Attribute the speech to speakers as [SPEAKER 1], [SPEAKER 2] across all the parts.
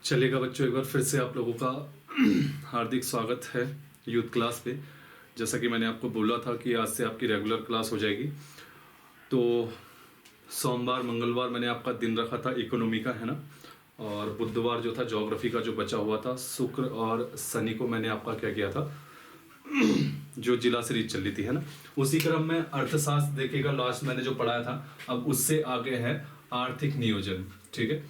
[SPEAKER 1] चलेगा बच्चों, एक बार फिर से आप लोगों का हार्दिक स्वागत है यूथ क्लास पे। जैसा कि मैंने आपको बोला था कि आज से आपकी रेगुलर क्लास हो जाएगी। तो सोमवार मंगलवार मैंने आपका दिन रखा था इकोनॉमी का, है ना, और बुधवार जो था ज्योग्राफी का जो बचा हुआ था, शुक्र और शनि को मैंने आपका क्या किया था जो जिला सीरीज चल रही थी, है ना, उसी क्रम में अर्थशास्त्र देखिएगा लास्ट मैंने जो पढ़ाया था। अब उससे आगे है आर्थिक नियोजन। ठीक है,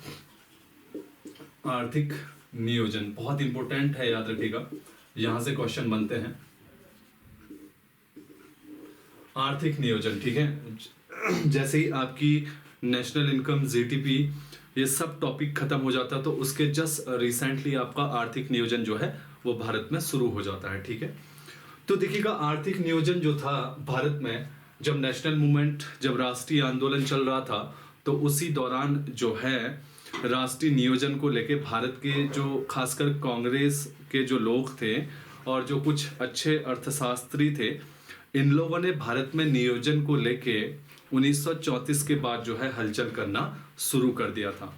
[SPEAKER 1] आर्थिक नियोजन बहुत इंपॉर्टेंट है, याद रखिएगा, यहां से क्वेश्चन बनते हैं। आर्थिक नियोजन, ठीक है, जैसे ही आपकी नेशनल इनकम, जीडीपी, ये सब टॉपिक खत्म हो जाता है तो उसके जस्ट रिसेंटली आपका आर्थिक नियोजन जो है वो भारत में शुरू हो जाता है। ठीक है, तो देखिएगा आर्थिक नियोजन जो था भारत में, जब नेशनल मूवमेंट, जब राष्ट्रीय आंदोलन चल रहा था, तो उसी दौरान जो है राष्ट्रीय नियोजन को लेके भारत के जो खासकर कांग्रेस के जो लोग थे और जो कुछ अच्छे अर्थशास्त्री थे, इन लोगों ने भारत में नियोजन को लेके 1934 के बाद जो है हलचल करना शुरू कर दिया था।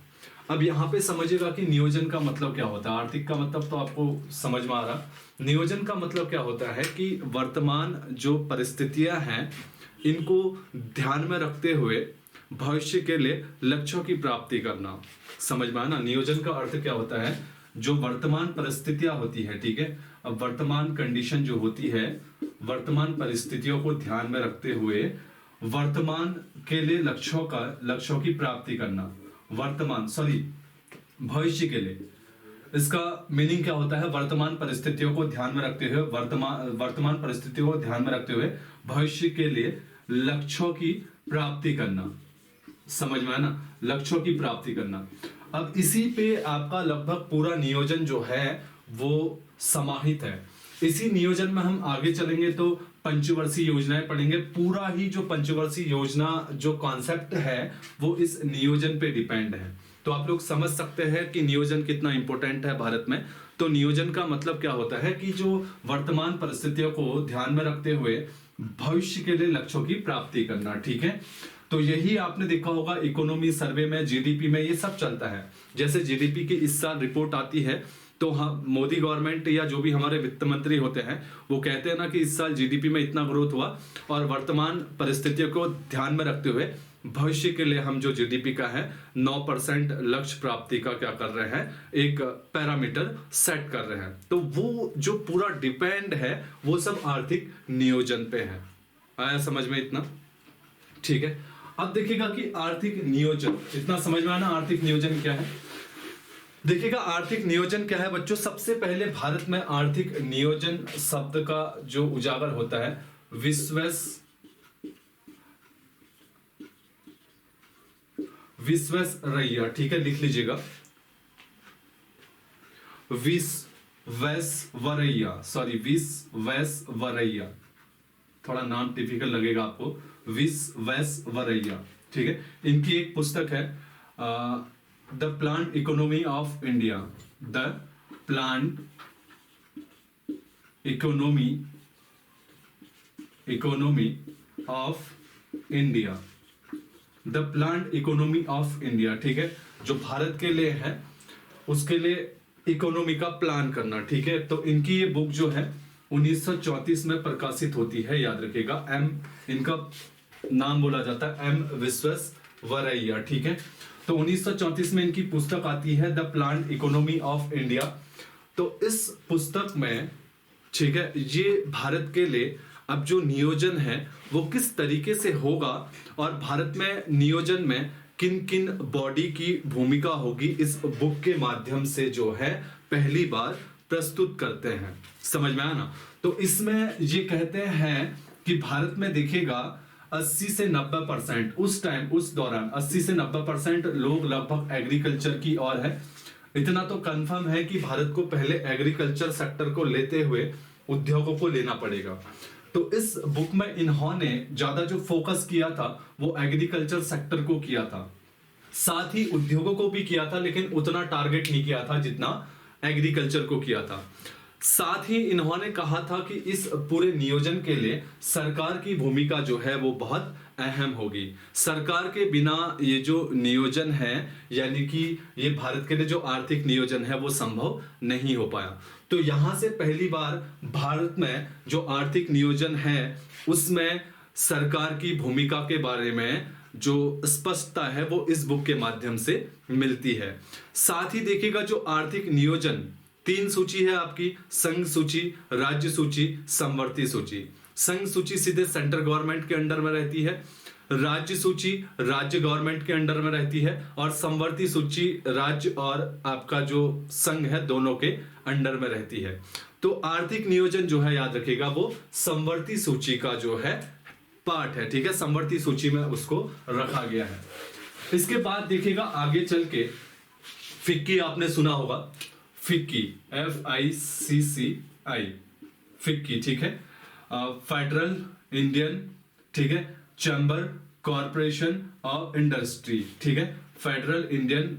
[SPEAKER 1] अब यहाँ पे समझिएगा कि नियोजन का मतलब क्या होता है। आर्थिक का मतलब तो आपको समझ में आ रहा। नियोजन का मतलब क्या होता है कि वर्तमान जो परिस्थितियां हैं इनको ध्यान में रखते हुए भविष्य के लिए लक्ष्यों की प्राप्ति करना। समझ में आना, नियोजन का अर्थ क्या होता है, जो वर्तमान परिस्थितियां होती है, ठीक है, अब वर्तमान कंडीशन जो होती है, वर्तमान परिस्थितियों को ध्यान में रखते हुए वर्तमान के लिए लक्ष्यों की प्राप्ति करना। भविष्य के लिए, इसका मीनिंग क्या होता है, वर्तमान परिस्थितियों को ध्यान में रखते हुए वर्तमान परिस्थितियों को ध्यान में रखते हुए भविष्य के लिए लक्ष्यों की प्राप्ति करना। समझ में आना, लक्ष्यों की प्राप्ति करना। अब इसी पे आपका लगभग पूरा नियोजन जो है वो समाहित है। इसी नियोजन में हम आगे चलेंगे तो पंचवर्षीय योजनाएं पढ़ेंगे। पूरा ही जो पंचवर्षीय योजना जो कॉन्सेप्ट है वो इस नियोजन पे डिपेंड है। तो आप लोग समझ सकते हैं कि नियोजन कितना इंपॉर्टेंट है भारत में। तो नियोजन का मतलब क्या होता है कि जो वर्तमान परिस्थितियों को ध्यान में रखते हुए भविष्य के लिए लक्ष्यों की प्राप्ति करना। ठीक है, तो यही आपने देखा होगा इकोनॉमी सर्वे में, जीडीपी में, ये सब चलता है। जैसे जीडीपी की इस साल रिपोर्ट आती है तो हाँ, मोदी गवर्नमेंट या जो भी हमारे वित्त मंत्री होते हैं वो कहते हैं ना कि इस साल जीडीपी में इतना ग्रोथ हुआ, और वर्तमान परिस्थितियों को ध्यान में रखते हुए भविष्य के लिए हम जो जीडीपी का है 9% लक्ष्य प्राप्ति का क्या कर रहे हैं, एक पैरामीटर सेट कर रहे हैं। तो वो जो पूरा डिपेंड है वो सब आर्थिक नियोजन पे है। आया समझ में इतना? ठीक है, अब देखिएगा कि आर्थिक नियोजन, इतना समझ में आना आर्थिक नियोजन क्या है। देखिएगा आर्थिक नियोजन क्या है बच्चों। सबसे पहले भारत में आर्थिक नियोजन शब्द का जो उजागर होता है विश्वेश्वरैया, ठीक है, लिख लीजिएगा, विश्वेश्वरैया, थोड़ा नाम टिपिकल लगेगा आपको, विश्वेश्वरैया, ठीक है। इनकी एक पुस्तक है the plant economy of India, the plant economy of India, the plant economy of India, ठीक है, जो भारत के लिए है उसके लिए इकोनॉमी का प्लान करना। ठीक है, तो इनकी ये बुक जो है 1934 में प्रकाशित होती है, याद रखिएगा। इनका नाम बोला जाता है एम विश्वेश्वरैया, ठीक है। तो 1934 में इनकी पुस्तक आती है the plant economy of India. तो इस पुस्तक में, ठीक है, ये भारत के लिए अब जो नियोजन है वो किस तरीके से होगा और भारत में नियोजन में किन किन बॉडी की भूमिका होगी, इस बुक के माध्यम से जो है पहली बार प्रस्तुत करते हैं। समझ में आया ना? तो इसमें ये कहते हैं कि भारत में देखिएगा 80 से 90% उस दौरान 80 से 90% लोग लगभग एग्रीकल्चर की ओर है। इतना तो कंफर्म है कि भारत को पहले एग्रीकल्चर सेक्टर को लेते हुए उद्योगों को लेना पड़ेगा। तो इस बुक में इन्होंने ज्यादा जो फोकस किया था वो एग्रीकल्चर सेक्टर को किया था, साथ ही उद्योगों को भी किया था, लेकिन उतना टारगेट नहीं किया था जितना एग्रीकल्चर को किया था। साथ ही इन्होंने कहा था कि इस पूरे नियोजन के लिए सरकार की भूमिका जो है वो बहुत अहम होगी। सरकार के बिना ये जो नियोजन है, यानी कि ये भारत के लिए जो आर्थिक नियोजन है वो संभव नहीं हो पाया। तो यहां से पहली बार भारत में जो आर्थिक नियोजन है उसमें सरकार की भूमिका के बारे में जो स्पष्टता है वो इस बुक के माध्यम से मिलती है। साथ ही देखिएगा जो आर्थिक नियोजन 3 सूची है आपकी, संघ सूची, राज्य सूची, समवर्ती सूची। संघ सूची सीधे सेंट्रल गवर्नमेंट के अंडर में रहती है, राज्य सूची राज्य गवर्नमेंट के अंडर में रहती है, और समवर्ती सूची राज्य और आपका जो संघ है दोनों के अंडर में रहती है। तो आर्थिक नियोजन जो है याद रखिएगा वो समवर्ती सूची का जो है पार्ट है, ठीक है, समवर्ती सूची में उसको रखा गया है। इसके बाद देखिएगा आगे चल के फिक्की आपने सुना होगा, फिक्की FICCI, फिक्की, ठीक है, फेडरल इंडियन, ठीक है, चैम्बर कॉरपोरेशन ऑफ इंडस्ट्री, ठीक है, federal Indian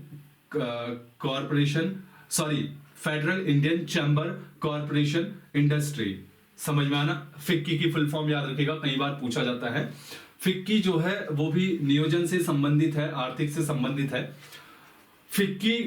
[SPEAKER 1] corporation, sorry federal Indian chamber corporation industry. समझ में आना। फिक्की की फुल फॉर्म याद रखिएगा, कई बार पूछा जाता है। फिक्की जो है वो भी नियोजन से संबंधित है, आर्थिक से संबंधित है। फिक्की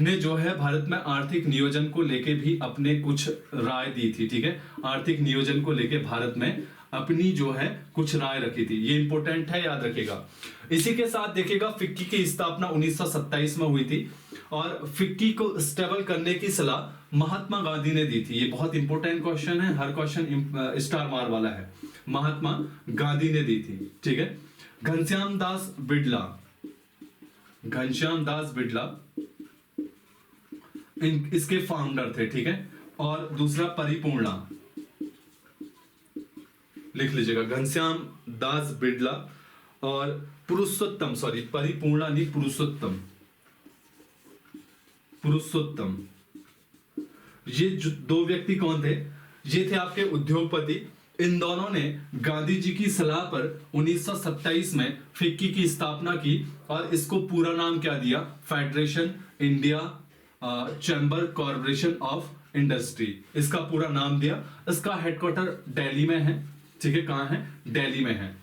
[SPEAKER 1] ने जो है भारत में आर्थिक नियोजन को लेके भी अपने कुछ राय दी थी, ठीक है, आर्थिक नियोजन को लेके भारत में अपनी जो है कुछ राय रखी थी, ये इंपॉर्टेंट है, याद रखिएगा। इसी के साथ देखिएगा फिक्की की स्थापना 1927 में हुई थी और फिक्की को स्टेबल करने की सलाह महात्मा गांधी ने दी थी। ये बहुत इंपॉर्टेंट क्वेश्चन है, हर क्वेश्चन स्टार मार वाला है। महात्मा गांधी ने दी थी, ठीक है। घनश्याम दास बिड़ला, घनश्याम दास बिड़ला इसके फाउंडर थे, ठीक है। और दूसरा परिपूर्णा, लिख लीजिएगा, घनश्याम दास बिड़ला और पुरुषोत्तम, सॉरी परिपूर्णा नहीं, पुरुषोत्तम, पुरुषोत्तम, ये जो 2 व्यक्ति कौन थे? ये थे आपके उद्योगपति। इन दोनों ने गांधी जी की सलाह पर 1927 में फिक्की की स्थापना की और इसको पूरा नाम क्या दिया? Federation India chamber corporation of industry, इसका पूरा नाम दिया। इसका हेडक्वार्टर दिल्ली में है, ठीक है। कहां है? दिल्ली में है।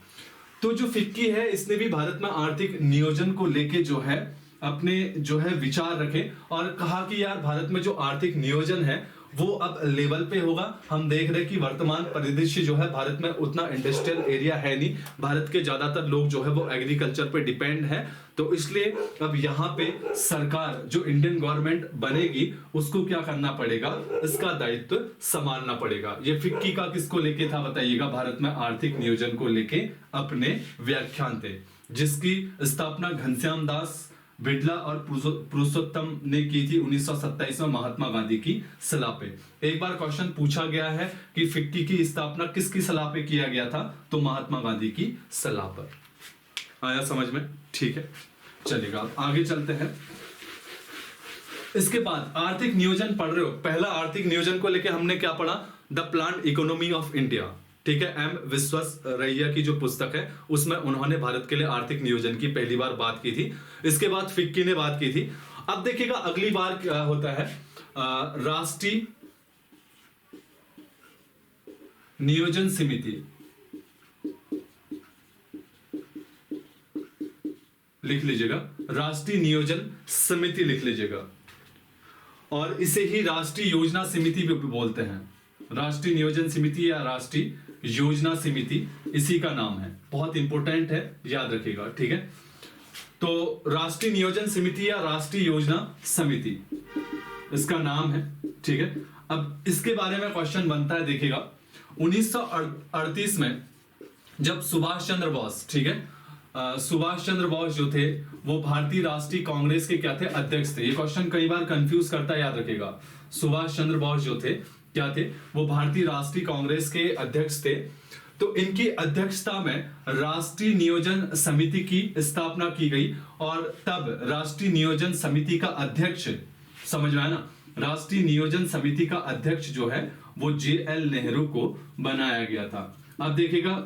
[SPEAKER 1] तो जो फिक्की है इसने भी भारत में आर्थिक नियोजन को लेके जो है अपने जो है विचार रखे और कहा कि यार भारत में जो आर्थिक नियोजन है वो अब लेवल पे होगा। हम देख रहे हैं कि वर्तमान परिदृश्य जो है भारत में उतना इंडस्ट्रियल एरिया है नहीं, भारत के ज्यादातर लोग जो है वो एग्रीकल्चर पे डिपेंड है। तो इसलिए अब यहाँ पे सरकार जो इंडियन गवर्नमेंट बनेगी उसको क्या करना पड़ेगा? इसका दायित्व संभालना पड़ेगा। ये फिक्की का किसको लेके था बताइएगा? भारत में आर्थिक नियोजन को लेके अपने व्याख्यान थे, जिसकी स्थापना घनश्याम दास बिड़ला और पुरुषोत्तम ने की थी 1927 में महात्मा गांधी की सलाह पे। एक बार क्वेश्चन पूछा गया है कि फिक्की की स्थापना किसकी सलाह पे किया गया था? तो महात्मा गांधी की सलाह पर। आया समझ में? ठीक है, चलिएगा अब आगे चलते हैं। इसके बाद आर्थिक नियोजन पढ़ रहे हो, पहला आर्थिक नियोजन को लेके हमने क्या पढ़ा? The plan economy of India, ठीक है। एम विश्वेश्वरैया की जो पुस्तक है उसमें उन्होंने भारत के लिए आर्थिक नियोजन की पहली बार बात की थी। इसके बाद फिक्की ने बात की थी। अब देखिएगा अगली बार क्या होता है, राष्ट्रीय नियोजन समिति, लिख लीजिएगा, राष्ट्रीय नियोजन समिति लिख लीजिएगा, और इसे ही राष्ट्रीय योजना समिति भी बोलते हैं। राष्ट्रीय नियोजन समिति या राष्ट्रीय योजना समिति इसी का नाम है, बहुत इंपॉर्टेंट है, याद रखिएगा, ठीक है। तो राष्ट्रीय नियोजन समिति या राष्ट्रीय योजना समिति इसका नाम है, ठीक है। अब इसके बारे में क्वेश्चन बनता है, देखिएगा 1938 में जब सुभाष चंद्र बोस, ठीक है, सुभाष चंद्र बोस जो थे वो भारतीय राष्ट्रीय कांग्रेस के क्या थे? अध्यक्ष थे। ये क्वेश्चन कई बार कंफ्यूज करता है, याद रखिएगा। सुभाष चंद्र बोस जो थे क्या थे? वो भारतीय राष्ट्रीय कांग्रेस के अध्यक्ष थे। तो इनकी अध्यक्षता में राष्ट्रीय नियोजन समिति की स्थापना की गई और तब राष्ट्रीय नियोजन समिति का अध्यक्ष, समझ में आया ना, राष्ट्रीय नियोजन समिति का अध्यक्ष जो है वो JL नेहरू को बनाया गया था। अब देखिएगा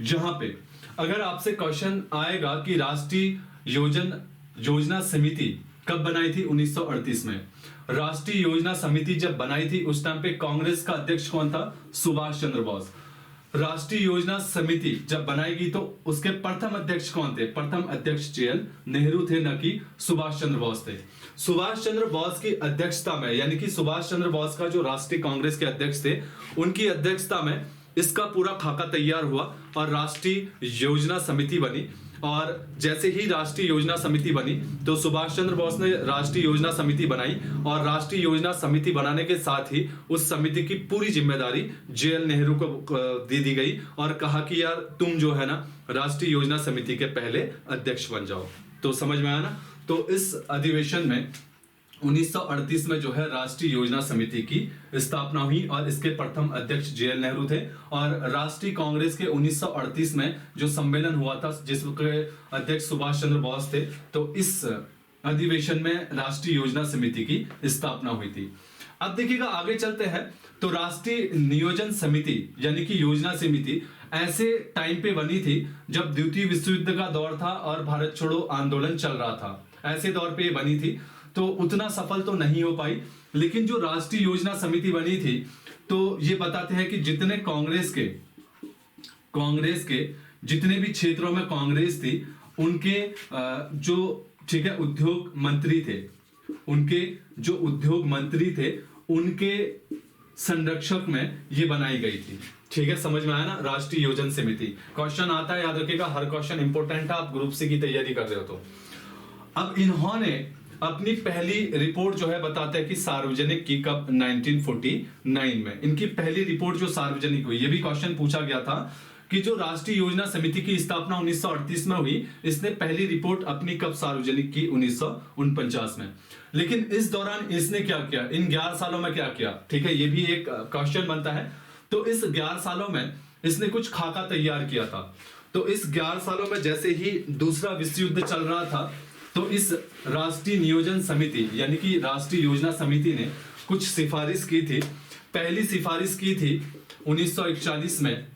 [SPEAKER 1] जहां पे अगर आपसे क्वेश्चन आएगा कि राष्ट्रीय योजना समिति कब बनाई थी? 1938 में। राष्ट्रीय योजना समिति जब बनाई थी उस टाइम पे कांग्रेस का अध्यक्ष कौन था? सुभाष चंद्र बोस। राष्ट्रीय योजना समिति जब बनाएगी तो उसके प्रथम अध्यक्ष कौन थे? प्रथम अध्यक्ष जेएल नेहरू थे, न कि सुभाष चंद्र बोस थे। सुभाष चंद्र बोस की अध्यक्षता में, यानी कि सुभाष चंद्र बोस का जो राष्ट्रीय कांग्रेस के अध्यक्ष थे, उनकी अध्यक्षता में इसका पूरा खाका तैयार हुआ और राष्ट्रीय योजना समिति बनी। और जैसे ही राष्ट्रीय योजना समिति बनी तो सुभाष चंद्र बोस ने राष्ट्रीय योजना समिति बनाई और राष्ट्रीय योजना समिति बनाने के साथ ही उस समिति की पूरी जिम्मेदारी जेएल नेहरू को दे दी गई और कहा कि यार तुम जो है ना राष्ट्रीय योजना समिति के पहले अध्यक्ष बन जाओ। तो समझ में आया ना। तो इस अधिवेशन में 1938 में जो है राष्ट्रीय योजना समिति की स्थापना हुई और इसके प्रथम अध्यक्ष जेएल नेहरू थे। और राष्ट्रीय कांग्रेस के 1938 में जो सम्मेलन हुआ था जिसके अध्यक्ष सुभाष चंद्र बोस थे, तो इस अधिवेशन में राष्ट्रीय योजना समिति की स्थापना हुई थी। अब देखिएगा आगे चलते हैं तो राष्ट्रीय नियोजन समिति यानी कि योजना समिति ऐसे टाइम पे बनी थी जब द्वितीय विश्व युद्ध का दौर था और भारत छोड़ो आंदोलन चल रहा था। ऐसे दौर पे बनी थी तो उतना सफल तो नहीं हो पाई। लेकिन जो राष्ट्रीय योजना समिति बनी थी तो ये बताते हैं कि जितने कांग्रेस के जितने भी क्षेत्रों में कांग्रेस थी उनके जो ठीक है उद्योग मंत्री थे, उनके जो उद्योग मंत्री थे उनके संरक्षक में ये बनाई गई थी। ठीक है, समझ में आया ना। राष्ट्रीय योजना समिति क्वेश्चन आता है, याद रखिएगा, हर क्वेश्चन इंपॉर्टेंट है, आप ग्रुप सी की तैयारी कर रहे हो तो। अब इन्होंने अपनी पहली रिपोर्ट जो है बताते हैं कि सार्वजनिक की कब 1949 में। इनकी पहली रिपोर्ट जो सार्वजनिक हुई, ये भी क्वेश्चन पूछा गया था कि जो राष्ट्रीय योजना समिति की स्थापना 1938 में हुई, इसने पहली रिपोर्ट अपनी कब सार्वजनिक की? 1949 में। लेकिन इस दौरान इसने क्या किया, इन 11 सालों में क्या किया? ठीक है, ये भी एक क्वेश्चन बनता है। तो इस 11 सालों में इसने कुछ खाका तैयार किया था। तो इस 11 सालों में जैसे ही दूसरा विश्व युद्ध चल रहा था तो इस राष्ट्रीय नियोजन समिति यानी कि राष्ट्रीय योजना समिति ने कुछ सिफारिश की थी। पहली सिफारिश की थी 1941 में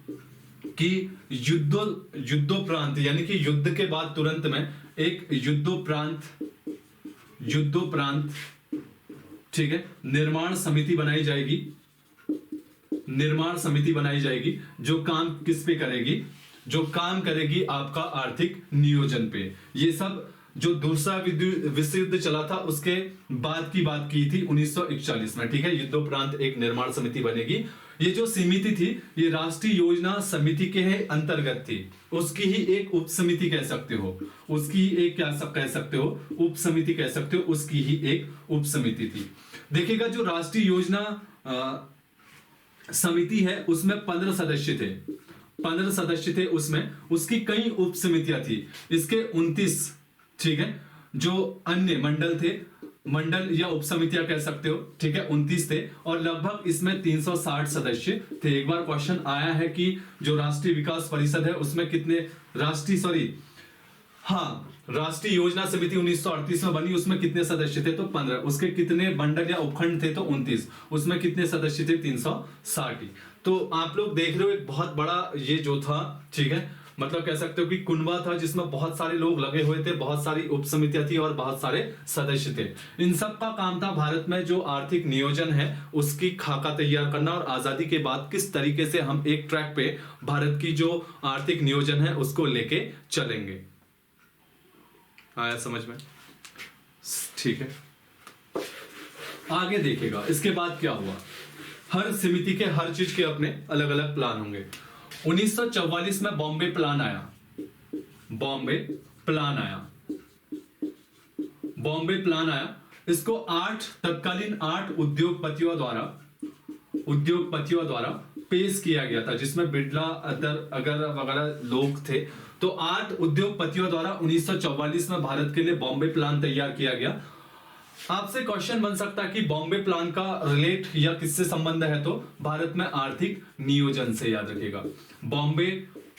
[SPEAKER 1] कि युद्धोपरांत यानी कि युद्ध के बाद तुरंत में एक युद्धोपरांत ठीक है निर्माण समिति बनाई जाएगी जो काम किस पे करेगी? जो काम करेगी आपका आर्थिक नियोजन पे। ये सब जो दूसरा विश्व युद्ध चला था उसके बाद की बात की थी 1941 में। ठीक है, युद्धोपरांत एक निर्माण समिति बनेगी। ये जो समिति थी ये राष्ट्रीय योजना समिति के अंतर्गत थी। उसकी ही एक उप समिति कह सकते हो, उसकी एक क्या सब कह सकते हो, उप समिति कह सकते हो, उसकी ही एक उप समिति थी। देखिएगा जो राष्ट्रीय योजना समिति है उसमें 15 सदस्य थे उसमें, उसकी कई उप समितियां थी। इसके 29 ठीक है जो अन्य मंडल या उप समितियां कह सकते हो, ठीक है 29 थे और लगभग इसमें 360 सदस्य थे। एक बार क्वेश्चन आया है कि जो राष्ट्रीय विकास परिषद है उसमें कितने राष्ट्रीय योजना समिति 1938 में बनी, उसमें कितने सदस्य थे? तो 15। उसके कितने मंडल या उपखंड थे? तो 29। उसमें कितने सदस्य थे? 360। तो आप लोग देख रहे हो एक बहुत बड़ा ये जो था, ठीक है, मतलब कह सकते हो कि कुनबा था जिसमें बहुत सारे लोग लगे हुए थे, बहुत सारी उप समितियां थी और बहुत सारे सदस्य थे। इन सब का काम था भारत में जो आर्थिक नियोजन है उसकी खाका तैयार करना और आजादी के बाद किस तरीके से हम एक ट्रैक पे भारत की जो आर्थिक नियोजन है उसको लेके चलेंगे। आया समझ में? ठीक है, आगे देखिएगा इसके बाद क्या हुआ। हर समिति के हर चीज के अपने अलग अलग प्लान होंगे। 1944 में बॉम्बे प्लान आया। इसको 8 उद्योगपतियों द्वारा पेश किया गया था, जिसमें बिड़ला अगर वगैरह लोग थे। तो 8 उद्योगपतियों द्वारा 1944 में भारत के लिए बॉम्बे प्लान तैयार किया गया। आपसे क्वेश्चन बन सकता है कि बॉम्बे प्लान का रिलेट या किससे संबंध है? तो भारत में आर्थिक नियोजन से। याद रखिएगा बॉम्बे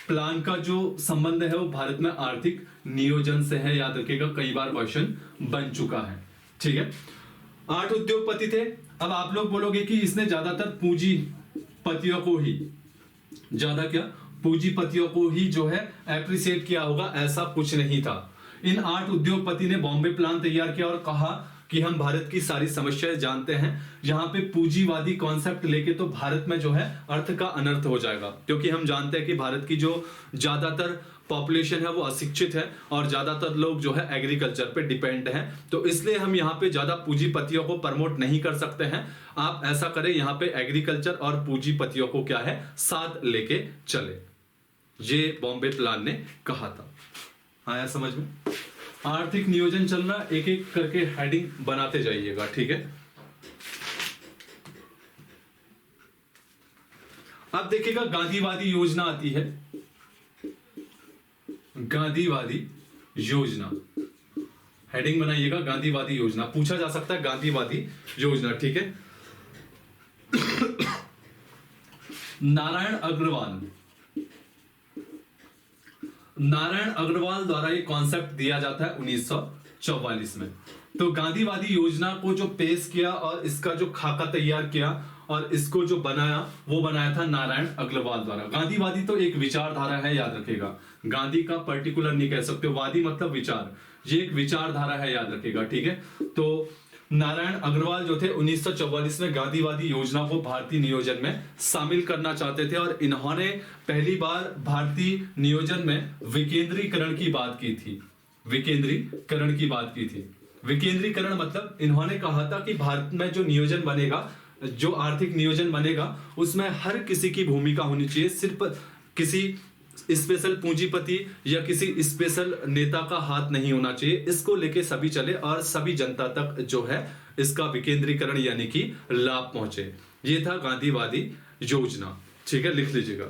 [SPEAKER 1] प्लान का जो संबंध है वो भारत में आर्थिक नियोजन से है। याद रखिएगा, कई बार क्वेश्चन बन चुका है। ठीक है, 8 उद्योगपति थे। अब आप लोग बोलोगे कि इसने ज्यादातर पूंजीपतियों को ही जो है एप्रिसिएट किया होगा। ऐसा कुछ नहीं था। इन 8 उद्योगपति ने बॉम्बे प्लान तैयार किया और कहा कि हम भारत की सारी समस्याएं जानते हैं, यहाँ पे पूंजीवादी कॉन्सेप्ट लेके तो भारत में जो है अर्थ का अनर्थ हो जाएगा, क्योंकि हम जानते हैं कि भारत की जो ज्यादातर पॉपुलेशन है वो अशिक्षित है और ज्यादातर लोग जो है एग्रीकल्चर पे डिपेंड हैं। तो इसलिए हम यहाँ पे ज्यादा पूंजीपतियों को प्रमोट नहीं कर सकते हैं। आप ऐसा करें, यहाँ पे एग्रीकल्चर और पूंजीपतियों को क्या है साथ लेके चले, ये बॉम्बे प्लान ने कहा था। आया समझ में? आर्थिक नियोजन चलना, एक एक करके हेडिंग बनाते जाइएगा, ठीक है। अब देखिएगा गांधीवादी योजना आती है, गांधीवादी योजना, हेडिंग बनाइएगा गांधीवादी योजना। पूछा जा सकता है गांधीवादी योजना, ठीक है। नारायण अग्रवाल द्वारा ये कॉन्सेप्ट दिया जाता है 1944 में। तो गांधीवादी योजना को जो पेश किया और इसका जो खाका तैयार किया और इसको जो बनाया वो बनाया था नारायण अग्रवाल द्वारा। गांधीवादी तो एक विचारधारा है, याद रखेगा। गांधी का पर्टिकुलर नहीं कह सकते, वादी मतलब विचार, ये एक विचारधारा है, याद रखेगा, ठीक है। तो नारायण अग्रवाल जो थे 1944 में गांधीवादी योजना को भारतीय नियोजन में शामिल करना चाहते थे और इन्होंने पहली बार भारतीय नियोजन में विकेंद्रीकरण की बात की थी। विकेंद्रीकरण की बात की थी। विकेंद्रीकरण मतलब इन्होंने कहा था कि भारत में जो नियोजन बनेगा, जो आर्थिक नियोजन बनेगा, उसमें हर किसी की भूमिका होनी चाहिए। सिर्फ किसी स्पेशल पूंजीपति या किसी स्पेशल नेता का हाथ नहीं होना चाहिए। इसको लेके सभी चले और सभी जनता तक जो है इसका विकेंद्रीकरण यानी कि लाभ पहुंचे। ये था गांधीवादी योजना, ठीक है, लिख लीजिएगा।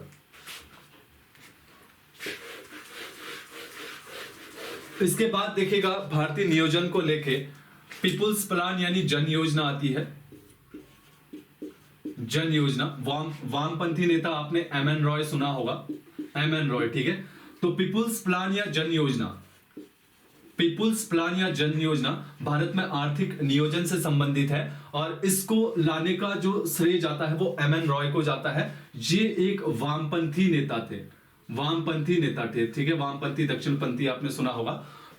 [SPEAKER 1] इसके बाद देखिएगा भारतीय नियोजन को लेके पीपुल्स प्लान यानी जन योजना आती है। जन योजना, वामपंथी नेता आपने एमएन रॉय सुना होगा, एमएन रॉय, ठीक है। तो पीपुल्स प्लान या जन योजना, पीपुल्स प्लान या जन योजना भारत में आर्थिक नियोजन से संबंधित है और इसको लाने का जो श्रेय जाता है वो एमएन रॉय को जाता है। ये एक वामपंथी नेता थे, वामपंथी नेता थे, ठीक है। वामपंथी दक्षिणपंथी आपने सुना होगा।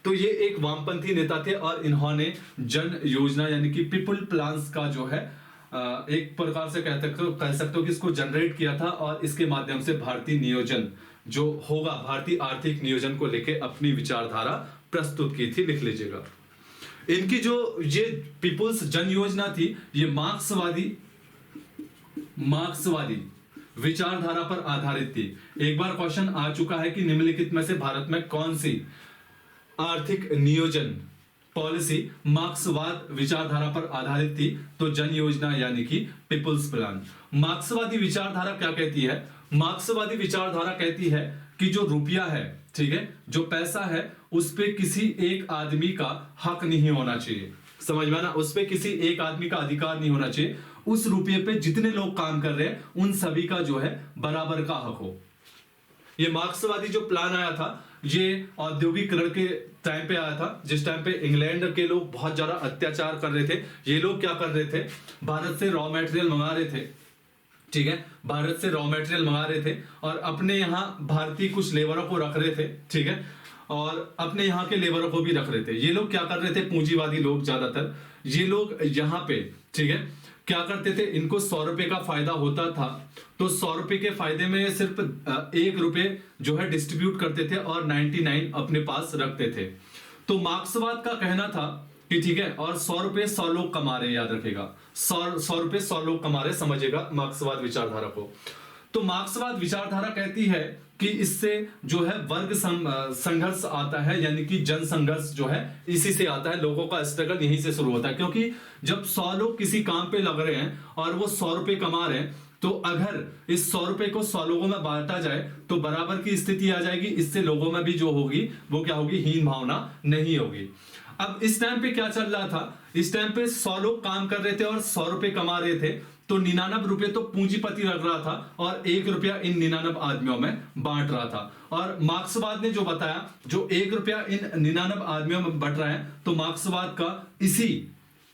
[SPEAKER 1] तो ये एक वामपंथी नेता थे और इन्होंने जन योजना यानी कि पीपुल प्लान्स का जो है एक प्रकार से कह सकते हो कि इसको जनरेट किया था और इसके माध्यम से भारतीय नियोजन जो होगा, भारतीय आर्थिक नियोजन को लेके अपनी विचारधारा प्रस्तुत की थी, लिख लीजिएगा। इनकी जो ये पीपुल्स जन योजना थी, ये मार्क्सवादी विचारधारा पर आधारित थी। एक बार क्वेश्चन आ चुका है कि निम्नलिखित में से भारत में कौन सी आर्थिक नियोजन पॉलिसी मार्क्सवाद विचारधारा पर आधारित थी, तो जन योजना यानी कि पीपुल्स प्लान। मार्क्सवादी विचारधारा क्या कहती है? मार्क्सवादी विचारधारा कहती है कि जो रुपया है, ठीक है, जो पैसा है, उस पे किसी एक आदमी का हक नहीं होना चाहिए। समझ में ना? उस पे किसी एक आदमी का अधिकार नहीं होना चाहिए। उस रुपये पे जितने लोग काम कर रहे हैं उन सभी का जो है बराबर का हक हो। ये मार्क्सवादी जो प्लान आया था, ये औद्योगिकरण के टाइम पे आया था, जिस टाइम पे इंग्लैंड के लोग बहुत ज्यादा अत्याचार कर रहे थे। ये लोग क्या कर रहे थे? भारत से रॉ मटेरियल मंगा रहे थे, ठीक है, भारत से रॉ मटेरियल मंगा रहे थे और अपने यहाँ भारतीय कुछ लेबरों को रख रहे थे, ठीक है, और अपने यहाँ के लेबरों को भी रख रहे थे। ये लोग क्या कर रहे थे? पूंजीवादी लोग ज्यादातर, ये लोग यहाँ पे, ठीक है, क्या करते थे? इनको 100 रुपए का फायदा होता था, तो 100 रुपए के फायदे में सिर्फ 1 रुपए जो है डिस्ट्रीब्यूट करते थे और 99 अपने पास रखते थे। तो मार्क्सवाद का कहना था कि ठीक है, और 100 रुपए 100 लोग कमा रहे हैं, याद रखेगा, 100 रुपए 100 लोग कमा रहे, समझेगा मार्क्सवाद विचारधारा को। तो मार्क्सवाद विचारधारा कहती है कि इससे जो है वर्ग संघर्ष आता है, यानी कि जन संघर्ष जो है इसी से आता है, लोगों का स्ट्रगल यहीं से शुरू होता है। क्योंकि जब 100 लोग किसी काम पे लग रहे हैं और वो 100 रुपए कमा रहे हैं, तो अगर इस 100 रुपए को 100 लोगों में बांटा जाए तो बराबर की स्थिति आ जाएगी। इससे लोगों में भी जो होगी वो क्या होगी? हीन भावना नहीं होगी। अब इस टाइम पे क्या चल रहा था? इस टाइम पे 100 लोग काम कर रहे थे और 100 रुपए कमा रहे थे, तो 99 रुपए तो पूंजीपति रख रहा था और 1 रुपया इन 99 आदमियों में बांट रहा था। और मार्क्सवाद ने जो बताया, जो 1 रुपया इन 99 आदमियों में बंट रहा है, तो मार्क्सवाद का इसी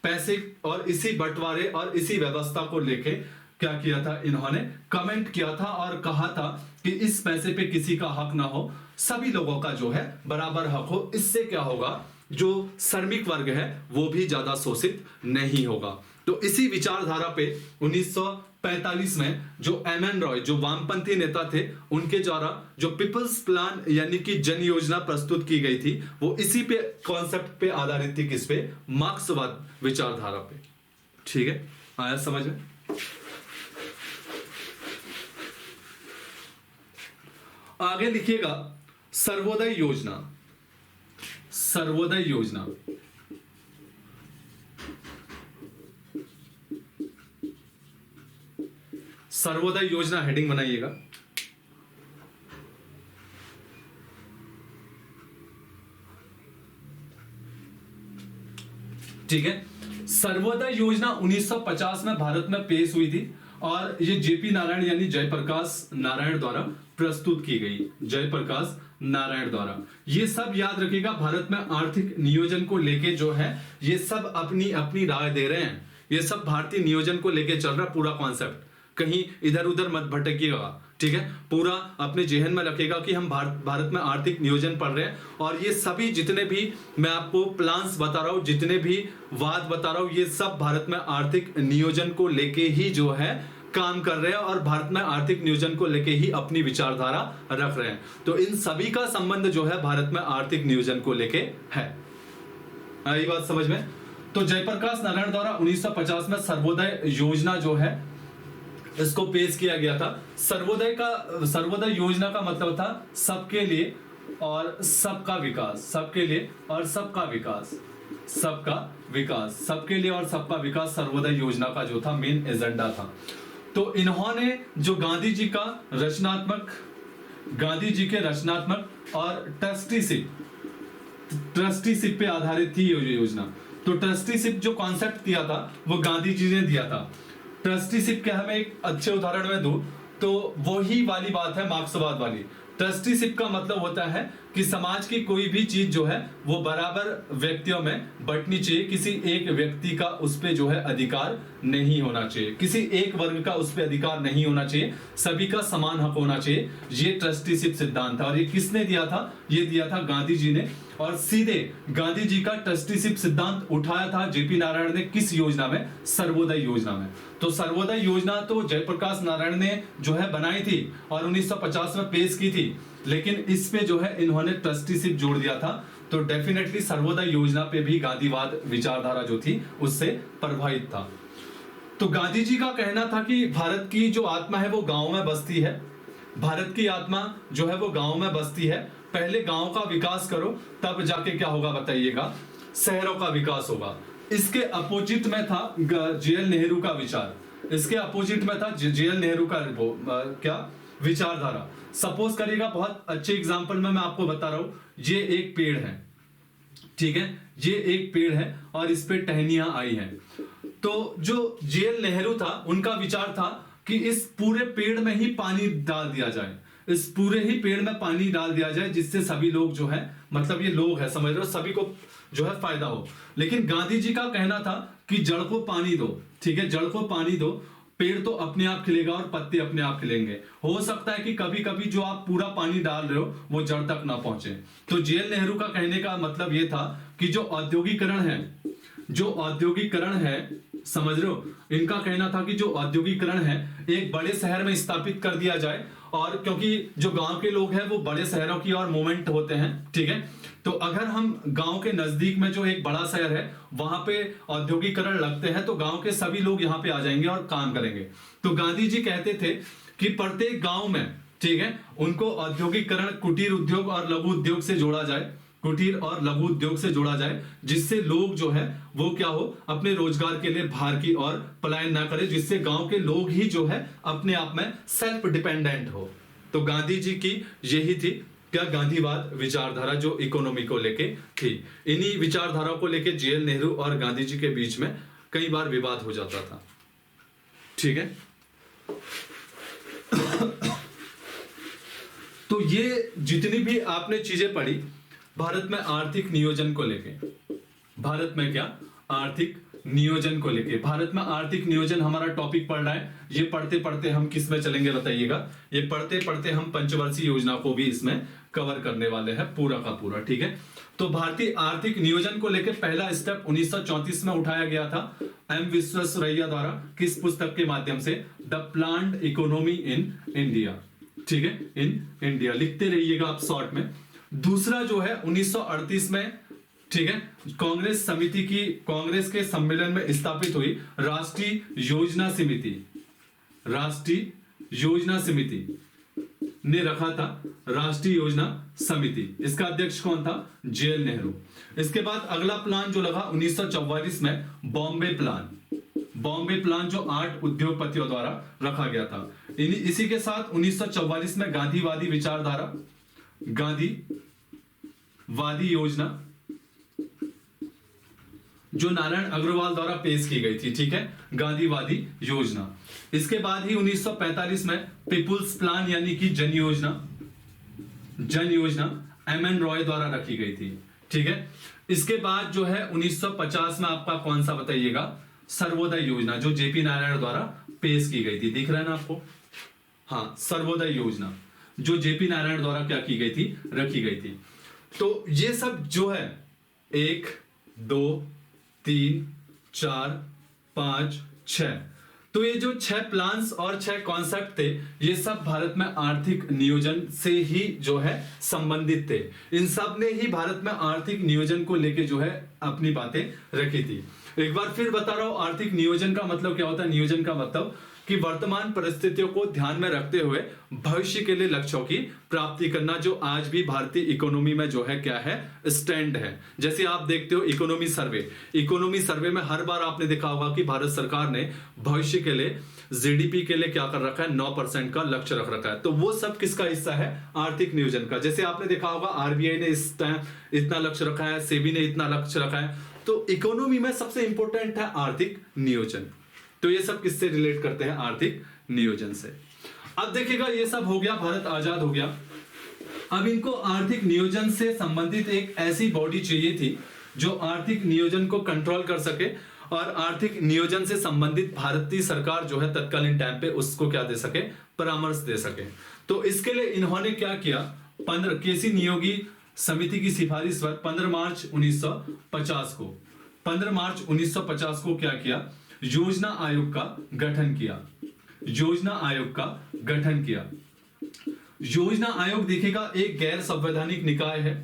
[SPEAKER 1] पैसे और इसी बंटवारे और इसी व्यवस्था को लेके क्या किया था? इन्होंने कमेंट किया था और कहा था कि इस पैसे पे किसी का हक ना हो, सभी लोगों का जो है बराबर हक हो। इससे क्या होगा जो श्रमिक वर्ग है वो भी ज्यादा शोषित नहीं होगा। तो इसी विचारधारा पे 1945 में जो एम.एन. रॉय जो वामपंथी नेता थे उनके द्वारा जो पीपल्स प्लान यानी कि जन योजना प्रस्तुत की गई थी वो इसी पे कॉन्सेप्ट पे आधारित थी, किस पे? मार्क्सवाद विचारधारा पे। ठीक है, आया समझ में? आगे लिखिएगा सर्वोदय योजना। सर्वोदय योजना सर्वोदय योजना हेडिंग बनाइएगा। ठीक है, सर्वोदय योजना 1950 में भारत में पेश हुई थी और ये जेपी नारायण यानी जयप्रकाश नारायण द्वारा प्रस्तुत की गई। जयप्रकाश नारायण द्वारा। ये सब याद रखिएगा, भारत में आर्थिक नियोजन को लेके जो है ये सब अपनी अपनी राय दे रहे हैं। ये सब भारतीय नियोजन को लेके चल रहा पूरा कॉन्सेप्ट, कहीं इधर उधर मत भटकिएगा। ठीक है, पूरा अपने जेहन में रखेगा कि हम भारत में आर्थिक नियोजन पढ़ रहे हैं और ये सभी जितने भी मैं आपको प्लान्स बता रहा हूं, जितने भी वाद बता रहा हूं, ये सब भारत में आर्थिक नियोजन को लेके ही जो है काम कर रहे हैं और भारत में आर्थिक नियोजन को लेके ही अपनी विचारधारा रख रहे हैं। तो इन सभी का संबंध जो है भारत में आर्थिक नियोजन को लेके है। आई बात समझ में? तो जयप्रकाश नारायण द्वारा 1950 में सर्वोदय योजना जो है इसको पेश किया गया था। सर्वोदय योजना का मतलब था सबके लिए और सबका विकास, सबके लिए और सबका विकास, सबका विकास, सबके लिए और सबका विकास सर्वोदय योजना का जो था मेन एजेंडा था। तो इन्होंने जो गांधी जी के रचनात्मक और ट्रस्टीशिप पे आधारित थी ये योजना। तो ट्रस्टीशिप जो कॉन्सेप्ट दिया था वो गांधी जी ने दिया था। ट्रस्टीशिप के हमें एक अच्छे उदाहरण में दूं तो वही वाली बात है मार्क्सवाद वाली। ट्रस्टीशिप का मतलब होता है कि समाज की कोई भी चीज जो है वो बराबर व्यक्तियों में बंटनी चाहिए, किसी एक व्यक्ति का उस पे जो है अधिकार नहीं होना चाहिए, किसी एक वर्ग का उस पे अधिकार नहीं होना चाहिए, सभी का समान हक होना चाहिए। ये ट्रस्टीशिप सिद्धांत था और ये किसने दिया था? ये दिया था गांधी जी ने। और सीधे गांधी जी का ट्रस्टीशिप सिद्धांत उठाया था जेपी नारायण ने किस योजना में? सर्वोदय योजना में। तो सर्वोदय योजना तो जयप्रकाश नारायण ने जो है बनाई थी और 1950 में पेश की थी, लेकिन इस पे जो है इन्होंने ट्रस्टीशिप जोड़ दिया था। तो डेफिनेटली सर्वोदय योजना पे भी गांधीवाद विचारधारा जो थी उससे प्रभावित था। तो गांधी जी का कहना था कि भारत की जो आत्मा है वो गांव में बसती है, भारत की आत्मा जो है वो गांव में बसती है। पहले गांव का विकास करो तब जाके क्या होगा बताइएगा? शहरों का विकास होगा। इसके अपोजिट में था जेएल नेहरू का विचार। इसके अपोजिट में था जेएल नेहरू का क्या विचारधारा। सपोज करिएगा, बहुत अच्छे एग्जांपल में मैं आपको बता रहा हूं, ये एक पेड़ है, ठीक है, ये एक पेड़ है और इस पे टहनियां आई हैं। तो जो जेएल नेहरू था उनका विचार था कि इस पूरे पेड़ में ही पानी डाल दिया जाए, इस पूरे ही पेड़ में पानी डाल दिया जाए, जिससे सभी लोग जो है, मतलब ये लोग है, समझ रहे हो, सभी को जो है फायदा हो। लेकिन गांधी जी का कहना था कि जड़ को पानी दो, ठीक है, जड़ को पानी दो, पेड़ तो अपने आप खिलेगा और पत्ते अपने आप खिलेंगे। हो सकता है कि कभी कभी जो आप पूरा पानी डाल रहे हो वो जड़ तक ना पहुंचे। तो जेएल नेहरू का कहने का मतलब ये था कि जो औद्योगिकरण है, समझ रहे हो, इनका कहना था कि जो औद्योगिकरण है एक बड़े शहर में स्थापित कर दिया जाए, और क्योंकि जो गांव के लोग हैं वो बड़े शहरों की ओर मूवमेंट होते हैं, ठीक है। तो अगर हम गांव के नजदीक में जो एक बड़ा शहर है वहां पे औद्योगिकरण लगते हैं तो गांव के सभी लोग यहाँ पे आ जाएंगे और काम करेंगे। तो गांधी जी कहते थे कि प्रत्येक गांव में, ठीक है, उनको औद्योगिकरण कुटीर उद्योग और लघु उद्योग से जोड़ा जाए, कुटीर और लघु उद्योग से जोड़ा जाए, जिससे लोग जो है वो क्या हो, अपने रोजगार के लिए बाहर की ओर पलायन ना करे, जिससे गांव के लोग ही जो है अपने आप में सेल्फ डिपेंडेंट हो। तो गांधी जी की यही थी क्या गांधीवाद विचारधारा जो इकोनॉमी को लेके थी। इन्हीं विचारधाराओं को लेके जेएल नेहरू और गांधी जी के बीच में कई बार विवाद हो जाता था, ठीक है। तो ये जितनी भी आपने चीजें पढ़ी भारत में आर्थिक नियोजन को लेके, भारत में क्या आर्थिक नियोजन को लेके, भारत में आर्थिक नियोजन हमारा टॉपिक पढ़ रहा है। ये पढ़ते पढ़ते हम किस में चलेंगे बताइएगा? ये पढ़ते पढ़ते हम पंचवर्षीय योजना को भी इसमें कवर करने वाले हैं पूरा का पूरा, ठीक है। तो भारतीय आर्थिक नियोजन को लेकर पहला स्टेप 1934 में उठाया गया था एम विश्वेश्वरैया द्वारा, किस पुस्तक के माध्यम से? The planned economy in India, ठीक है, इन इंडिया। लिखते रहिएगा आप शॉर्ट में। दूसरा जो है 1938 में, ठीक है, कांग्रेस समिति की, कांग्रेस के सम्मेलन में स्थापित हुई राष्ट्रीय योजना समिति, राष्ट्रीय योजना समिति ने रखा था राष्ट्रीय योजना समिति। इसका अध्यक्ष कौन था? जेएल नेहरू। इसके बाद अगला प्लान जो लगा 1944 में बॉम्बे प्लान, बॉम्बे प्लान जो 8 उद्योगपतियों द्वारा रखा गया था। इसी के साथ 1944 में गांधीवादी विचारधारा, गांधीवादी योजना जो नारायण अग्रवाल द्वारा पेश की गई थी, ठीक है, गांधीवादी योजना। इसके बाद ही 1945 में पीपुल्स प्लान यानी कि जन योजना, जन योजना एमएन रॉय द्वारा रखी गई थी, ठीक है। इसके बाद जो है 1950 में आपका कौन सा बताइएगा? सर्वोदय योजना जो जेपी नारायण द्वारा पेश की गई थी, दिख रहा है ना आपको? हाँ, सर्वोदय योजना जो जेपी नारायण द्वारा क्या की गई थी? रखी गई थी। तो ये सब जो है 1 2 3 4 5 6, तो ये जो 6 प्लान्स और 6 कॉन्सेप्ट थे, ये सब भारत में आर्थिक नियोजन से ही जो है संबंधित थे। इन सब ने ही भारत में आर्थिक नियोजन को लेके जो है अपनी बातें रखी थी। एक बार फिर बता रहा हूं, आर्थिक नियोजन का मतलब क्या होता है? नियोजन का मतलब कि वर्तमान परिस्थितियों को ध्यान में रखते हुए भविष्य के लिए लक्ष्यों की प्राप्ति करना, जो आज भी भारतीय इकोनॉमी में जो है क्या है? स्टैंड है। जैसे आप देखते हो इकोनॉमी सर्वे, इकोनॉमी सर्वे में हर बार आपने देखा होगा कि भारत सरकार ने भविष्य के लिए जीडीपी के लिए क्या कर रखा है? 9% का लक्ष्य रख रखा है। तो वो सब किसका हिस्सा है? आर्थिक नियोजन का। जैसे आपने देखा होगा आरबीआई ने इस टाइम इतना लक्ष्य रखा है, सेबी ने इतना लक्ष्य रखा है। तो इकोनॉमी में सबसे इंपॉर्टेंट है आर्थिक नियोजन। तो ये सब किससे रिलेट करते हैं? आर्थिक नियोजन से। अब देखिएगा, ये सब हो गया, भारत आजाद हो गया। अब इनको आर्थिक नियोजन से संबंधित एक ऐसी बॉडी चाहिए थी जो आर्थिक नियोजन को कंट्रोल कर सके और आर्थिक नियोजन से संबंधित भारतीय सरकार जो है तत्कालीन टाइम पे उसको क्या दे सके? परामर्श दे सके। तो इसके लिए इन्होंने क्या किया? 15 केसी नियोगी समिति की सिफारिश पर 15 मार्च 1950 को, 15 मार्च 1950 को क्या किया? योजना आयोग का गठन किया, योजना आयोग का गठन किया। योजना आयोग देखिएगा एक गैर संवैधानिक निकाय है,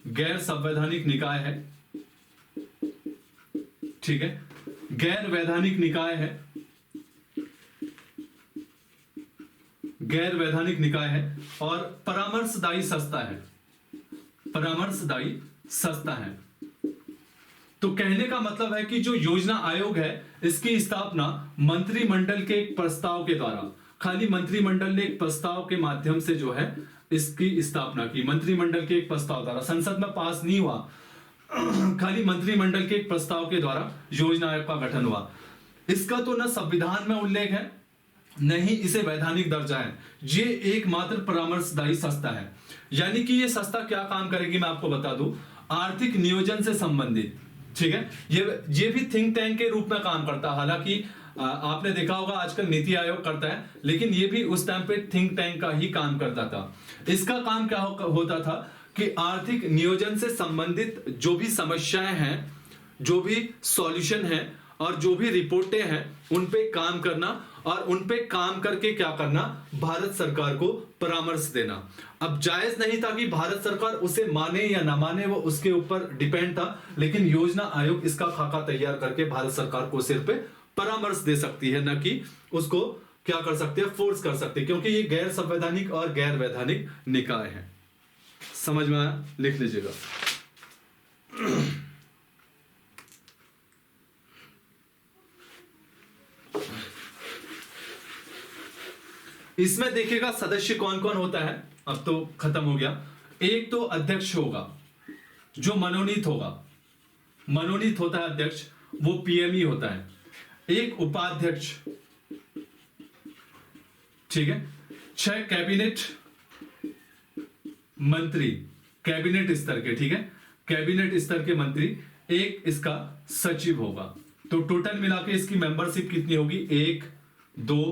[SPEAKER 1] गैर संवैधानिक निकाय है, ठीक है, गैर वैधानिक निकाय है, गैर वैधानिक निकाय है और परामर्शदायी संस्था है, परामर्शदायी संस्था है। तो कहने का मतलब है कि जो योजना आयोग है इसकी स्थापना मंत्रिमंडल के एक प्रस्ताव के द्वारा, खाली मंत्रिमंडल ने एक प्रस्ताव के माध्यम से जो है इसकी स्थापना की। मंत्रिमंडल के एक प्रस्ताव द्वारा, संसद में पास नहीं हुआ, खाली मंत्रिमंडल के एक प्रस्ताव के द्वारा योजना आयोग का गठन हुआ। इसका तो न संविधान में उल्लेख है न ही इसे वैधानिक दर्जा है। ये एकमात्र परामर्शदायी संस्था है। यानी कि ये संस्था क्या काम करेगी मैं आपको बता दूं, आर्थिक नियोजन से संबंधित, ठीक है। ये भी थिंक टैंक के रूप में काम करता है। हालांकि आपने देखा होगा आजकल नीति आयोग करता है, लेकिन ये भी उस टाइम पे थिंक टैंक का ही काम करता था। इसका काम क्या होता था कि आर्थिक नियोजन से संबंधित जो भी समस्याएं हैं, जो भी सॉल्यूशन है और जो भी रिपोर्टें हैं उन पे काम करना और उन पे काम करके क्या करना, भारत सरकार को परामर्श देना। अब जायज नहीं था कि भारत सरकार उसे माने या ना माने, वो उसके ऊपर डिपेंड था, लेकिन योजना आयोग इसका खाका तैयार करके भारत सरकार को सिर पे परामर्श दे सकती है, न कि उसको क्या कर सकते हैं, फोर्स कर सकते हैं, क्योंकि ये गैर संवैधानिक और गैर वैधानिक निकाय है। समझ में आया? लिख लीजिएगा। इसमें देखिएगा सदस्य कौन कौन होता है। अब तो खत्म हो गया। एक तो अध्यक्ष होगा जो मनोनीत होगा, मनोनीत होता है अध्यक्ष, वो पीएमई होता है। एक उपाध्यक्ष, ठीक है। 6 कैबिनेट मंत्री, कैबिनेट स्तर के, ठीक है, कैबिनेट स्तर के मंत्री। एक इसका सचिव होगा। तो टोटल मिला के इसकी मेंबरशिप कितनी होगी, 1 2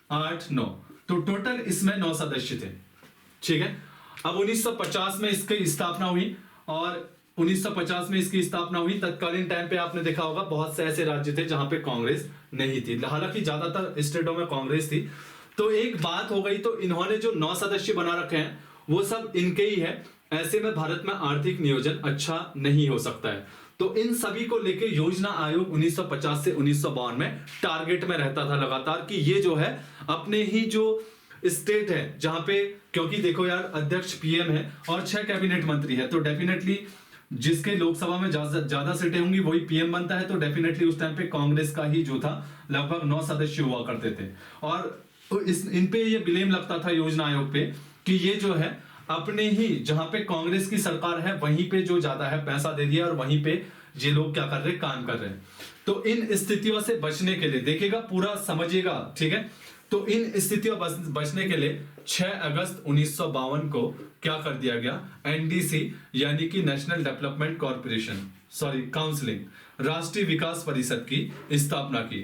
[SPEAKER 1] 8 9, तो टोटल इसमें 9 सदस्य थे। ठीक है, अब 1950 में इसकी स्थापना हुई, और 1950 में इसकी स्थापना हुई। तत्कालीन टाइम पे आपने देखा होगा बहुत से ऐसे राज्य थे जहां पे कांग्रेस नहीं थी, हालांकि ज्यादातर स्टेटों में कांग्रेस थी। तो एक बात हो गई, तो इन्होंने जो 9 सदस्य बना रखे हैं वो सब इनके ही है। ऐसे में भारत में आर्थिक नियोजन अच्छा नहीं हो सकता है। तो इन सभी को लेके योजना आयोग 1950 से 1952 में टारगेट में रहता था लगातार कि ये जो है अपने ही जो स्टेट है जहां पे, क्योंकि देखो यार अध्यक्ष पीएम है और 6 कैबिनेट मंत्री है, तो डेफिनेटली जिसके लोकसभा में ज्यादा सीटें होंगी वही पीएम बनता है। तो डेफिनेटली उस टाइम पे कांग्रेस का ही जो था लगभग 9 सदस्य हुआ करते थे, और इन पे ये ब्लेम लगता था योजना आयोग पे कि ये जो है अपने ही जहां पे कांग्रेस की सरकार है वहीं पे जो ज्यादा है पैसा दे दिया, और वहीं पे ये लोग क्या कर रहे हैं, काम कर रहे हैं। तो इन स्थितियों से बचने के लिए देखिएगा, पूरा समझिएगा, ठीक है। तो इन स्थितियों बचने के लिए 6 अगस्त 1952 को क्या कर दिया गया, एनडीसी यानी कि नेशनल डेवलपमेंट काउंसिलिंग राष्ट्रीय विकास परिषद की स्थापना की,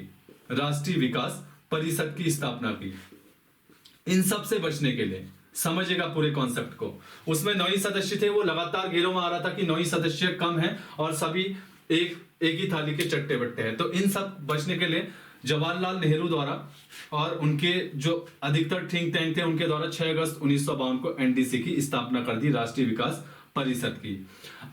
[SPEAKER 1] राष्ट्रीय विकास परिषद की स्थापना की। इन सब से बचने के लिए समझेगा पूरे कॉन्सेप्ट को। उसमें 9 ही सदस्य थे, वो लगातार घेरों में आ रहा था कि 9 ही सदस्य कम है और सभी एक ही थाली के चट्टे बट्टे हैं। तो इन सब बचने के लिए जवाहरलाल नेहरू द्वारा और उनके जो अधिकतर थिंक टैंक थे उनके द्वारा 6 अगस्त 1952 को एनडीसी की स्थापना कर दी, राष्ट्रीय विकास परिषद की।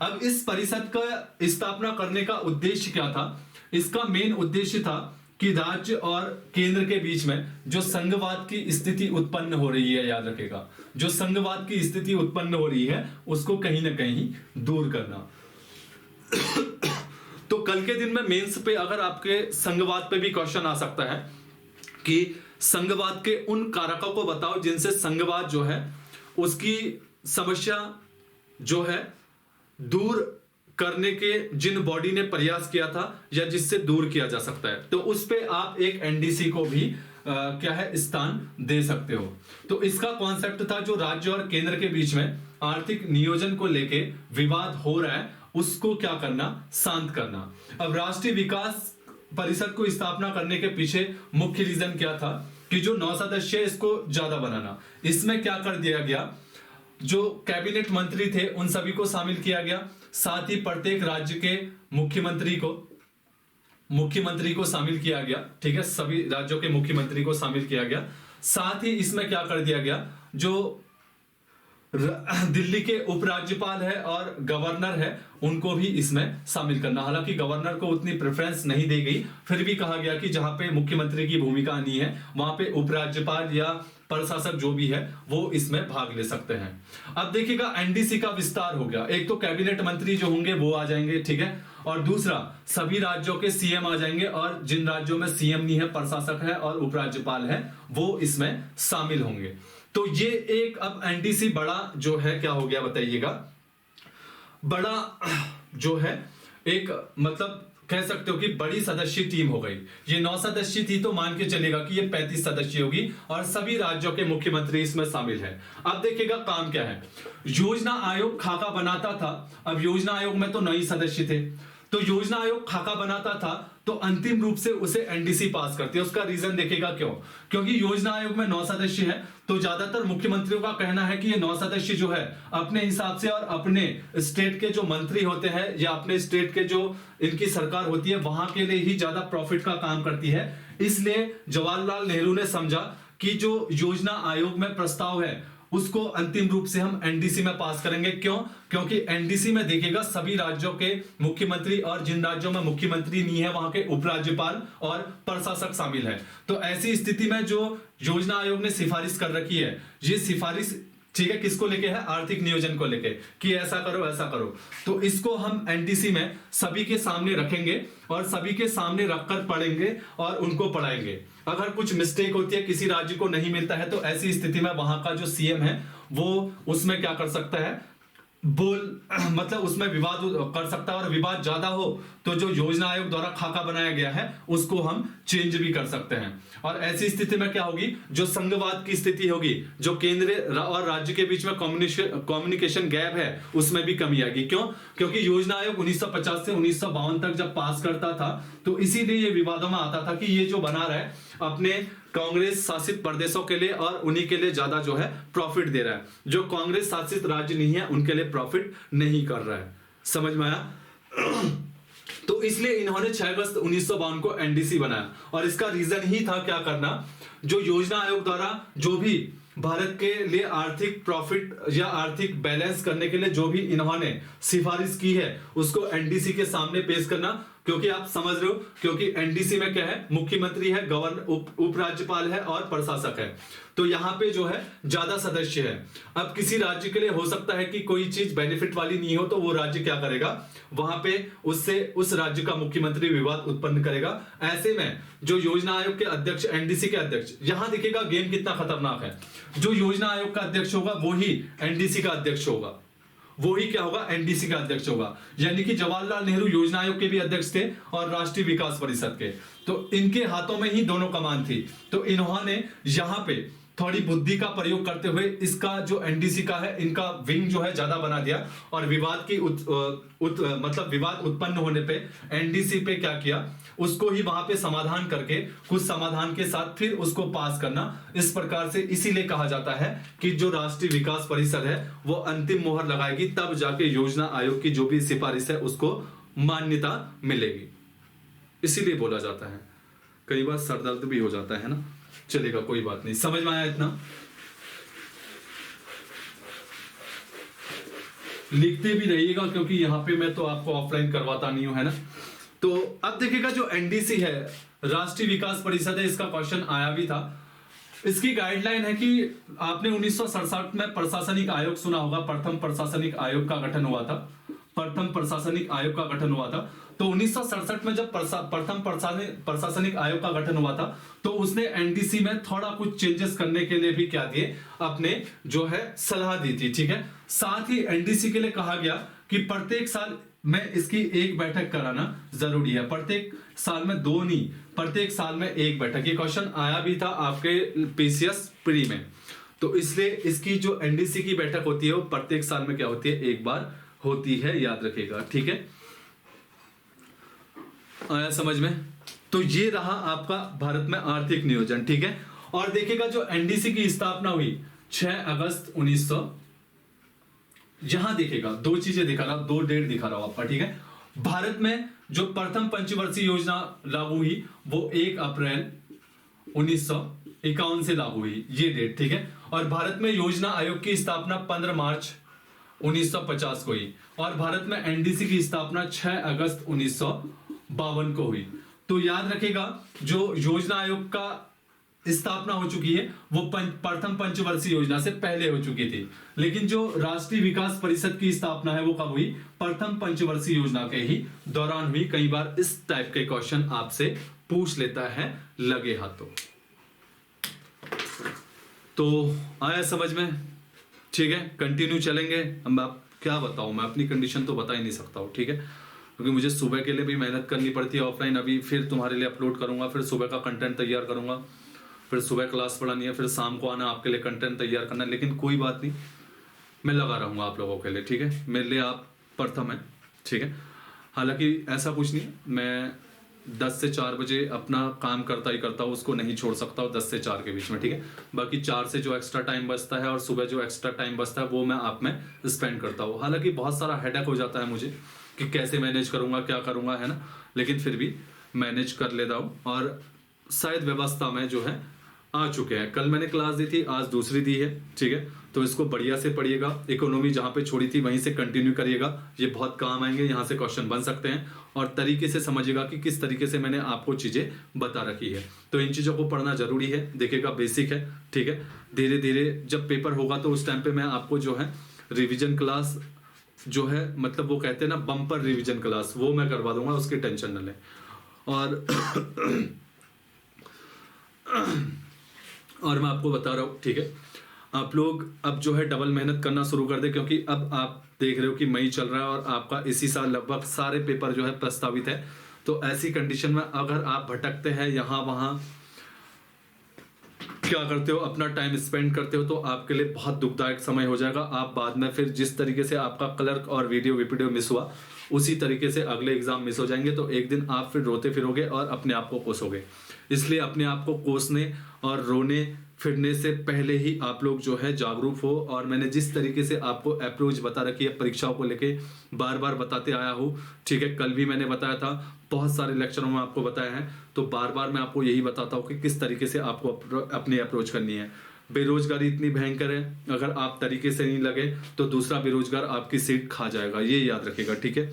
[SPEAKER 1] अब इस परिषद का स्थापना करने का उद्देश्य क्या था? इसका मेन उद्देश्य था कि राज्य और केंद्र के बीच में जो संघवाद की स्थिति उत्पन्न हो रही है, याद रखेगा, जो संघवाद की स्थिति उत्पन्न हो रही है उसको कहीं ना कहीं दूर करना। तो कल के दिन में मेंस पे अगर आपके संघवाद पे भी क्वेश्चन आ सकता है कि संघवाद के उन कारकों को बताओ जिनसे संघवाद जो है उसकी समस्या जो है दूर करने के जिन बॉडी ने प्रयास किया था या जिससे दूर किया जा सकता है, तो उस पे आप एक एनडीसी को भी क्या है स्थान दे सकते हो। तो इसका कॉन्सेप्ट था जो राज्य और केंद्र के बीच में आर्थिक नियोजन को लेके विवाद हो रहा है उसको क्या करना, शांत करना। अब राष्ट्रीय विकास परिषद को स्थापना करने के पीछे मुख्य रीजन क्या था कि जो 9 सदस्य इसको ज्यादा बनाना। इसमें क्या कर दिया गया, जो कैबिनेट मंत्री थे उन सभी को शामिल किया गया, साथ ही प्रत्येक राज्य के मुख्यमंत्री को शामिल किया गया, ठीक है, सभी राज्यों के मुख्यमंत्री को शामिल किया गया। साथ ही इसमें क्या कर दिया गया, जो दिल्ली के उपराज्यपाल है और गवर्नर है उनको भी इसमें शामिल करना। हालांकि गवर्नर को उतनी प्रेफरेंस नहीं दी गई, फिर भी कहा गया कि जहां पे मुख्यमंत्री की भूमिका नहीं है वहां पे उपराज्यपाल या प्रशासक जो भी है वो इसमें भाग ले सकते हैं। अब देखिएगा एनडीसी का विस्तार हो गया, एक तो कैबिनेट मंत्री जो होंगे वो आ जाएंगे, ठीक है, और दूसरा सभी राज्यों के सीएम आ जाएंगे, और जिन राज्यों में सीएम नहीं है, प्रशासक है और उपराज्यपाल है वो इसमें शामिल होंगे। तो ये एक अब एनडीसी बड़ा जो है क्या हो गया बताइएगा, बड़ा जो है एक मतलब कह सकते हो कि बड़ी सदस्य टीम हो गई। ये 9 सदस्य थी तो मान के चलेगा कि ये 35 सदस्य होगी और सभी राज्यों के मुख्यमंत्री इसमें शामिल है। अब देखिएगा काम क्या है, योजना आयोग खाका बनाता था। अब योजना आयोग में तो 9 ही सदस्य थे, तो योजना आयोग खाका बनाता था तो अंतिम रूप से उसे एनडीसी पास करती है। उसका रीजन देखेगा क्यों, क्योंकि योजना आयोग में 9 सदस्य है तो ज्यादातर मुख्यमंत्रियों का कहना है कि ये 9 सदस्य जो है अपने हिसाब से और अपने स्टेट के जो मंत्री होते हैं या अपने स्टेट के जो इनकी सरकार होती है वहां के लिए ही ज्यादा प्रॉफिट का काम करती है। इसलिए जवाहरलाल नेहरू ने समझा कि जो योजना आयोग में प्रस्ताव है उसको अंतिम रूप से हम एनडीसी में पास करेंगे। क्यों? क्योंकि एनडीसी में देखिएगा सभी राज्यों के मुख्यमंत्री और जिन राज्यों में मुख्यमंत्री नहीं है वहां के उपराज्यपाल और प्रशासक शामिल है। तो ऐसी स्थिति में जो योजना आयोग ने सिफारिश कर रखी है, ये सिफारिश ठीक है किसको लेके है, आर्थिक नियोजन को लेके कि ऐसा करो ऐसा करो। तो इसको हम एनडीसी में सभी के सामने रखेंगे और सभी के सामने रखकर पढ़ेंगे और उनको पढ़ाएंगे। अगर कुछ मिस्टेक होती है, किसी राज्य को नहीं मिलता है, तो ऐसी स्थिति में वहां का जो सीएम है वो उसमें क्या कर सकता है, बोल मतलब उसमें विवाद कर सकता है, और विवाद ज्यादा हो तो जो योजना आयोग द्वारा खाका बनाया गया है उसको हम चेंज भी कर सकते हैं। और ऐसी स्थिति में क्या होगी, जो संघवाद की स्थिति होगी, जो केंद्र और राज्य के बीच में कम्युनिकेशन गैप है उसमें भी कमी आएगी। क्यों? क्योंकि योजना आयोग 1950 से 1952 तक जब पास करता था तो इसीलिए ये विवादों में आता था कि ये जो बना रहा है अपने कांग्रेस शासित प्रदेशों के लिए और उन्हीं के लिए ज्यादा जो है प्रॉफिट दे रहा है, जो कांग्रेस शासित राज्य नहीं है उनके लिए प्रॉफिट नहीं कर रहा है। समझ में आया? तो इसलिए इन्होंने 6 अगस्त 1952 को एनडीसी बनाया, और इसका रीजन ही था क्या करना, जो योजना आयोग द्वारा जो भी भारत के लिए आर्थिक प्रॉफिट या आर्थिक बैलेंस करने के लिए जो भी इन्होंने सिफारिश की है उसको एनडीसी के सामने पेश करना। क्योंकि आप समझ रहे हो, क्योंकि एनडीसी में क्या है, मुख्यमंत्री है, गवर्नर, उपराज्यपाल है और प्रशासक है, तो यहां पे जो है ज्यादा सदस्य है। अब किसी राज्य के लिए हो सकता है कि कोई चीज बेनिफिट वाली नहीं हो तो वो राज्य क्या करेगा, वहां पे उससे उस राज्य का मुख्यमंत्री विवाद उत्पन्न करेगा। ऐसे में जो योजना आयोग के अध्यक्ष, एनडीसी के अध्यक्ष, यहां देखिएगा गेम कितना खतरनाक है, जो योजना आयोग का अध्यक्ष होगा वो ही एनडीसी का अध्यक्ष होगा, वो ही क्या होगा, एनडीसी का अध्यक्ष होगा। यानी कि जवाहरलाल नेहरू योजना आयोग के भी अध्यक्ष थे और राष्ट्रीय विकास परिषद के, तो इनके हाथों में ही दोनों कमान थी। तो इन्होंने यहां पे थोड़ी बुद्धि का प्रयोग करते हुए इसका जो एनडीसी का है इनका विंग जो है ज्यादा बना दिया, और विवाद की मतलब विवाद उत्पन्न होने पे एनडीसी पे क्या किया, उसको ही वहां पे समाधान करके कुछ समाधान के साथ फिर उसको पास करना। इस प्रकार से इसीलिए कहा जाता है कि जो राष्ट्रीय विकास परिषद है वो अंतिम मोहर लगाएगी, तब जाके योजना आयोग की जो भी सिफारिश है उसको मान्यता मिलेगी। इसीलिए बोला जाता है। कई बार सरदर्द भी हो जाता है ना, चलेगा कोई बात नहीं। समझ में आया इतना? लिखते भी रहिएगा क्योंकि यहां पे मैं तो आपको ऑफलाइन करवाता नहीं हूं, है ना। तो अब देखिएगा जो एनडीसी है, राष्ट्रीय विकास परिषद है, इसका क्वेश्चन आया भी था। इसकी गाइडलाइन है कि आपने 1967 में प्रशासनिक आयोग सुना होगा, प्रथम प्रशासनिक आयोग का गठन हुआ था, प्रथम प्रशासनिक आयोग का गठन हुआ था। तो 1967 में जब प्रथम प्रशासनिक आयोग का गठन हुआ था तो उसने एनडीसी में थोड़ा कुछ चेंजेस करने के लिए भी क्या दिए, अपने जो है सलाह दी थी, ठीक है। साथ ही एनडीसी के लिए कहा गया कि प्रत्येक साल में इसकी एक बैठक कराना जरूरी है, प्रत्येक साल में 2 नहीं, प्रत्येक साल में 1 बैठक। ये क्वेश्चन आया भी था आपके पीसीएस प्री में, तो इसलिए इसकी जो एनडीसी की बैठक होती है वो प्रत्येक साल में क्या होती है, 1 बार होती है, याद रखिएगा, ठीक है। आया समझ में? तो ये रहा आपका भारत में आर्थिक नियोजन, ठीक है। और देखिएगा जो एनडीसी की स्थापना हुई 6 अगस्त 1900, यहां देखिएगा 2 चीजें दिखा रहा, 2 डेट दिखा रहा हूं आपका, ठीक है। भारत में जो प्रथम पंचवर्षीय योजना लागू हुई वो 1 अप्रैल 1951 से लागू हुई, ये डेट, ठीक है। और भारत में योजना आयोग की स्थापना 15 मार्च 1950 को हुई, और भारत में एनडीसी की स्थापना 6 अगस्त 1952 को हुई। तो याद रखिएगा जो योजना आयोग का स्थापना हो चुकी है वो प्रथम पंचवर्षीय योजना से पहले हो चुकी थी, लेकिन जो राष्ट्रीय विकास परिषद की स्थापना है वो कब हुई, प्रथम पंचवर्षीय योजना के ही दौरान हुई। कई बार इस टाइप के क्वेश्चन आपसे पूछ लेता है लगे हाथों। तो आया समझ में? ठीक है, कंटिन्यू चलेंगे। हम आप क्या बताऊं, मैं अपनी कंडीशन तो बता ही नहीं सकता हूं, ठीक है, क्योंकि मुझे सुबह के लिए भी मेहनत करनी पड़ती है ऑफलाइन। अभी फिर तुम्हारे लिए अपलोड करूंगा, फिर सुबह का कंटेंट तैयार करूंगा, फिर सुबह क्लास पढ़ानी है, फिर शाम को आना आपके लिए कंटेंट तैयार करना है। लेकिन कोई बात नहीं, मैं लगा रहूंगा आप लोगों के लिए, ठीक है। मेरे लिए आप प्रथम है, ठीक है। हालांकि ऐसा कुछ नहीं, मैं 10 से 4 बजे अपना काम करता ही करता हूँ, उसको नहीं छोड़ सकता हूँ 10 से 4 के बीच में, ठीक है। बाकी 4 से जो एक्स्ट्रा टाइम बचता है और सुबह जो एक्स्ट्रा टाइम बचता है वो मैं आप में स्पेंड करता हूँ। हालांकि बहुत सारा हेडेक हो जाता है मुझे कि कैसे मैनेज करूंगा, क्या करूंगा, है ना, लेकिन फिर भी मैनेज कर लेता हूँ। और शायद व्यवस्था में जो है आ चुके हैं। कल मैंने क्लास दी थी, आज दूसरी दी है, ठीक है। तो इसको बढ़िया से पढ़िएगा, इकोनॉमी जहां पे छोड़ी थी वहीं से कंटिन्यू करिएगा, ये बहुत काम आएंगे, यहाँ से क्वेश्चन बन सकते हैं। और तरीके से समझिएगा कि किस तरीके से मैंने आपको चीजें बता रखी है। तो इन चीजों को पढ़ना जरूरी है, देखिएगा बेसिक है, ठीक है। धीरे धीरे जब पेपर होगा तो उस टाइम पे मैं आपको जो है रिविजन क्लास जो है, मतलब वो कहते हैं ना बम्पर रिविजन क्लास, वो मैं करवा दूंगा, उसकी टेंशन न लें। और मैं आपको बता रहा हूँ, ठीक है, आप लोग अब जो है डबल मेहनत करना शुरू कर दे, क्योंकि अब आप देख रहे हो कि मई चल रहा है और आपका इसी साल लगभग सारे पेपर जो है प्रस्तावित है। तो ऐसी कंडीशन में अगर आप भटकते हैं यहाँ वहाँ, क्या करते हो, अपना टाइम स्पेंड करते हो, तो आपके लिए बहुत दुखदायक समय हो जाएगा। आप बाद में फिर जिस तरीके से आपका क्लर्क और वीडियो मिस हुआ, उसी तरीके से अगले एग्जाम मिस हो जाएंगे। तो एक दिन आप फिर रोते फिरोगे और अपने आप को कोसोगे। इसलिए अपने आप को कोसने और रोने फिरने से पहले ही आप लोग जो है जागरूक हो। और मैंने जिस तरीके से आपको अप्रोच बता रखी है परीक्षाओं को लेके, बार बार बताते आया हूँ, ठीक है। कल भी मैंने बताया था, बहुत सारे लेक्चरों में आपको बताया है, तो बार बार मैं आपको यही बताता हूँ कि किस तरीके से आपको अपनी अप्रोच करनी है। बेरोजगारी इतनी भयंकर है, अगर आप तरीके से नहीं लगे तो दूसरा बेरोजगार आपकी सीट खा जाएगा, ये याद रखिएगा, ठीक है।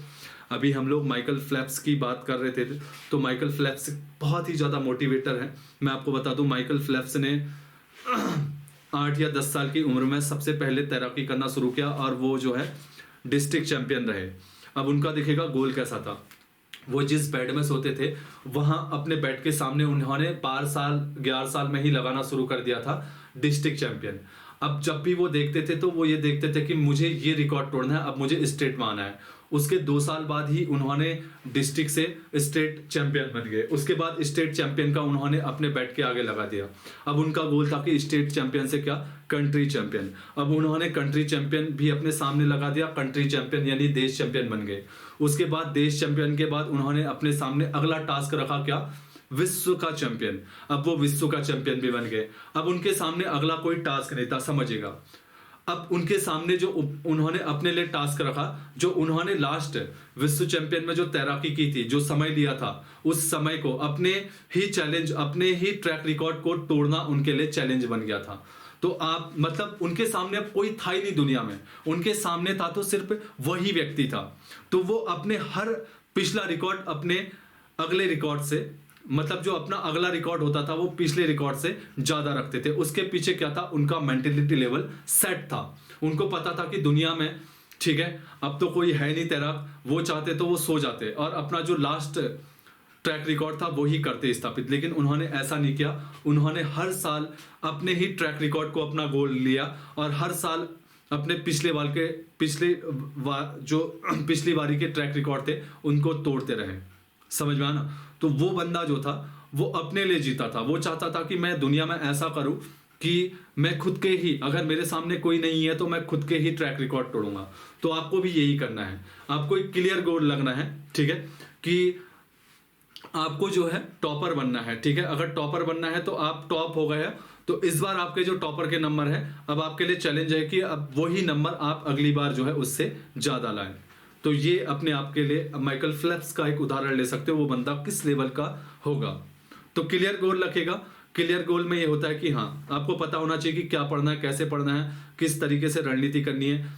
[SPEAKER 1] अभी हम लोग माइकल फेल्प्स की बात कर रहे थे, तो माइकल फेल्प्स बहुत ही ज़्यादा मोटिवेटर है। मैं आपको बता दूं, माइकल फेल्प्स ने 8 या 10 साल की उम्र में सबसे पहले तैराकी करना शुरू किया और वो जो है डिस्ट्रिक्ट चैंपियन रहे। अब उनका देखिएगा गोल कैसा था, वो जिस बेड में सोते थे वहां अपने बेड के सामने उन्होंने 11 साल में ही लगाना शुरू कर दिया था डिस्ट्रिक्ट चैंपियन। अब जब भी वो देखते थे तो वो ये देखते थे कि मुझे ये रिकॉर्ड तोड़ना है, अब मुझे स्टेट में आना है। उसके 2 साल बाद ही उन्होंने डिस्ट्रिक्ट से स्टेट चैंपियन बन गए। उसके बाद स्टेट चैंपियन का उन्होंने अपने बैट के आगे लगा दिया। अब उनका गोल था कि स्टेट चैंपियन से क्या, कंट्री चैंपियन। अब उन्होंने कंट्री चैंपियन भी अपने सामने लगा दिया, कंट्री चैंपियन यानी देश चैंपियन बन गए। उसके बाद देश चैंपियन के बाद उन्होंने अपने सामने अगला टास्क रखा, क्या, विश्व का चैंपियन। अब वो विश्व का चैंपियन भी बन गए। अब उनके सामने अगला कोई टास्क नहीं था, समझिएगा। अब उनके सामने जो उन्होंने अपने लिए टास्क रखा, जो उन्होंने लास्ट विश्व चैंपियन में जो तैराकी की थी, जो समय लिया था, उस समय को अपने ही चैलेंज, अपने ही ट्रैक रिकॉर्ड को तोड़ना उनके लिए चैलेंज बन गया था। तो आप मतलब उनके सामने अब कोई था ही नहीं दुनिया में, उनके सामने था तो सिर्फ वही व्यक्ति था। तो वो अपने हर पिछला रिकॉर्ड अपने अगले रिकॉर्ड से, मतलब जो अपना अगला रिकॉर्ड होता था वो पिछले रिकॉर्ड से ज्यादा रखते थे। उसके पीछे क्या था, उनका मेंटेलिटी लेवल सेट था। उनको पता था कि दुनिया में, ठीक है, अब तो कोई है नहीं तैराक, वो चाहते तो वो सो जाते और अपना जो लास्ट ट्रैक रिकॉर्ड था वो ही करते स्थापित। लेकिन उन्होंने ऐसा नहीं किया, उन्होंने हर साल अपने ही ट्रैक रिकॉर्ड को अपना गोल लिया और हर साल अपने पिछली बारी के ट्रैक रिकॉर्ड थे उनको तोड़ते रहे। समझ में आना। तो वो बंदा जो था वो अपने लिए जीता था। वो चाहता था कि मैं दुनिया में ऐसा करूं कि मैं खुद के ही, अगर मेरे सामने कोई नहीं है तो मैं खुद के ही ट्रैक रिकॉर्ड तोड़ूंगा। तो आपको भी यही करना है, आपको एक क्लियर गोल लगना है, ठीक है, कि आपको जो है टॉपर बनना है, ठीक है। अगर टॉपर बनना है तो आप टॉप हो गए हैं, तो इस बार आपके जो टॉपर के नंबर है, अब आपके लिए चैलेंज है कि अब वही नंबर आप अगली बार जो है उससे ज्यादा लाएं। तो ये अपने आप के लिए माइकल फेल्प्स का एक उदाहरण ले सकते हो, वो बंदा किस लेवल का होगा। तो क्लियर गोल रखेगा। क्लियर गोल में ये होता है कि हाँ, आपको पता होना चाहिए कि क्या पढ़ना है, कैसे पढ़ना है, किस तरीके से रणनीति करनी है।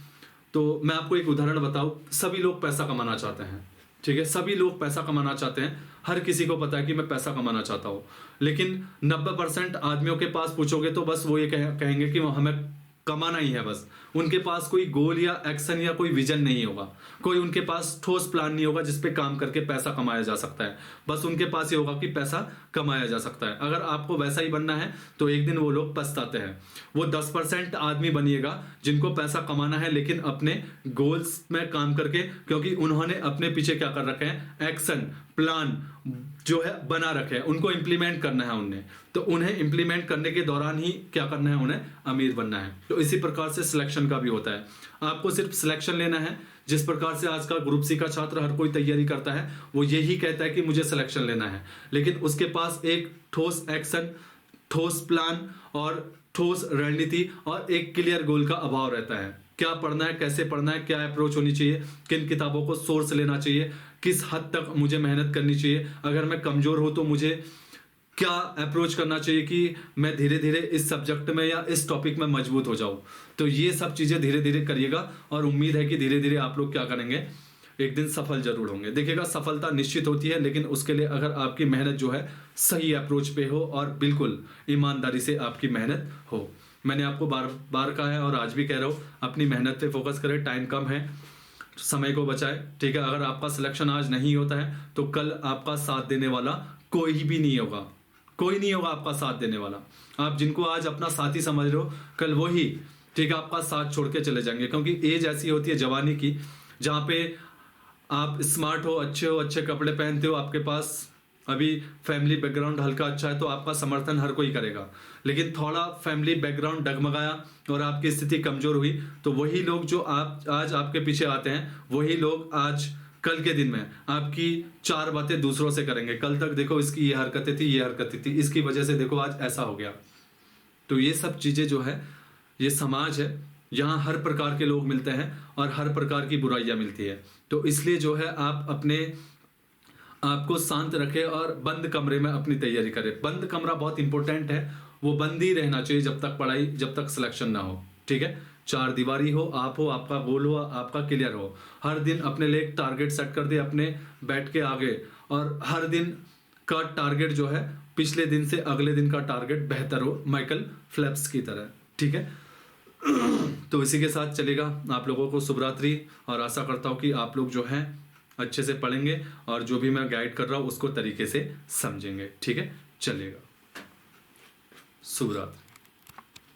[SPEAKER 1] तो मैं आपको एक उदाहरण बताऊं, सभी लोग पैसा कमाना चाहते हैं, ठीक है, सभी लोग पैसा कमाना चाहते हैं। हर किसी को पता है कि मैं पैसा कमाना चाहता हूं, लेकिन 90% आदमियों के पास पूछोगे तो बस वो ये कहेंगे कि हमें कमाना ही है बस। उनके पास कोई गोल या एक्शन या कोई विजन नहीं होगा, कोई उनके पास ठोस प्लान नहीं होगा जिसपे काम करके पैसा कमाया जा सकता है। बस उनके पास ये होगा कि पैसा कमाया जा सकता है। अगर आपको वैसा ही बनना है तो एक दिन वो लोग पछताते हैं। वो 10% आदमी बनिएगा जिनको पैसा कमाना है, लेकिन अपने गोल्स में काम करके, क्योंकि उन्होंने अपने पीछे क्या कर रखे हैं, एक्शन प्लान जो है बना रखे हैं, उनको इंप्लीमेंट करना है उन्हें। तो उन्हें इंप्लीमेंट करने के दौरान ही क्या करना है, उन्हें अमीर बनना है। तो इसी प्रकार से सिलेक्शन का भी होता है। आपको सिर्फ सिलेक्शन लेना है। जिस प्रकार से आज का ग्रुप सी का छात्र हर कोई तैयारी करता है, वो यही कहता है कि मुझे सिलेक्शन लेना है, लेकिन उसके पास एक ठोस एक्शन, ठोस प्लान और ठोस रणनीति और एक क्लियर गोल का अभाव रहता है। क्या पढ़ना है, कैसे पढ़ना है, क्या अप्रोच होनी चाहिए, किन किताबों को सोर्स लेना चाहिए, किस हद तक मुझे मेहनत करनी चाहिए, अगर मैं कमजोर हूं तो मुझे क्या अप्रोच करना चाहिए कि मैं धीरे धीरे इस सब्जेक्ट में या इस टॉपिक में मजबूत हो जाऊं। तो ये सब चीजें धीरे धीरे करिएगा और उम्मीद है कि धीरे धीरे आप लोग क्या करेंगे, एक दिन सफल जरूर होंगे। देखिएगा सफलता निश्चित होती है, लेकिन उसके लिए अगर आपकी मेहनत जो है सही अप्रोच पे हो और बिल्कुल ईमानदारी से आपकी मेहनत हो। मैंने आपको बार बार कहा है और आज भी कह रहा हूँ, अपनी मेहनत पे फोकस करें। टाइम कम है, समय को बचाए, ठीक है। अगर आपका सिलेक्शन आज नहीं होता है तो कल आपका साथ देने वाला कोई भी नहीं होगा, कोई नहीं होगा आपका साथ देने वाला। आप जिनको आज अपना साथी समझ रहे हो, कल वही, ठीक है, आपका साथ छोड़ के चले जाएंगे, क्योंकि एज ऐसी होती है जवानी की जहाँ पे आप स्मार्ट हो, अच्छे कपड़े पहनते हो, आपके पास अभी फैमिली बैकग्राउंड हल्का अच्छा है तो आपका समर्थन हर कोई करेगा। लेकिन थोड़ा फैमिली बैकग्राउंड डगमगाया और आपकी स्थिति कमजोर हुई तो वही लोग जो आप आज आपके पीछे आते हैं, वही लोग आज कल के दिन में आपकी 4 बातें दूसरों से करेंगे। कल तक देखो इसकी ये हरकतें थी, ये हरकतें थी, इसकी वजह से देखो आज ऐसा हो गया। तो ये सब चीजें जो है, ये समाज है, यहाँ हर प्रकार के लोग मिलते हैं और हर प्रकार की बुराइयां मिलती है। तो इसलिए जो है आप अपने आपको शांत रखें और बंद कमरे में अपनी तैयारी करें। बंद कमरा बहुत इंपॉर्टेंट है, वो बंद ही रहना चाहिए जब तक सिलेक्शन ना हो। ठीक है, 4 दीवारी हो, आप हो, आपका गोल हो, आपका क्लियर हो। हर दिन अपने लिए एक टारगेट सेट कर दे अपने बैठ के आगे, और हर दिन का टारगेट जो है पिछले दिन से अगले दिन का टारगेट बेहतर हो, माइकल फेल्प्स की तरह। ठीक है, तो इसी के साथ चलेगा। आप लोगों को शुभ रात्रि, और आशा करता हूँ कि आप लोग जो हैं अच्छे से पढ़ेंगे और जो भी मैं गाइड कर रहा हूँ उसको तरीके से समझेंगे। ठीक है, चलेगा। शुभ रात्रि।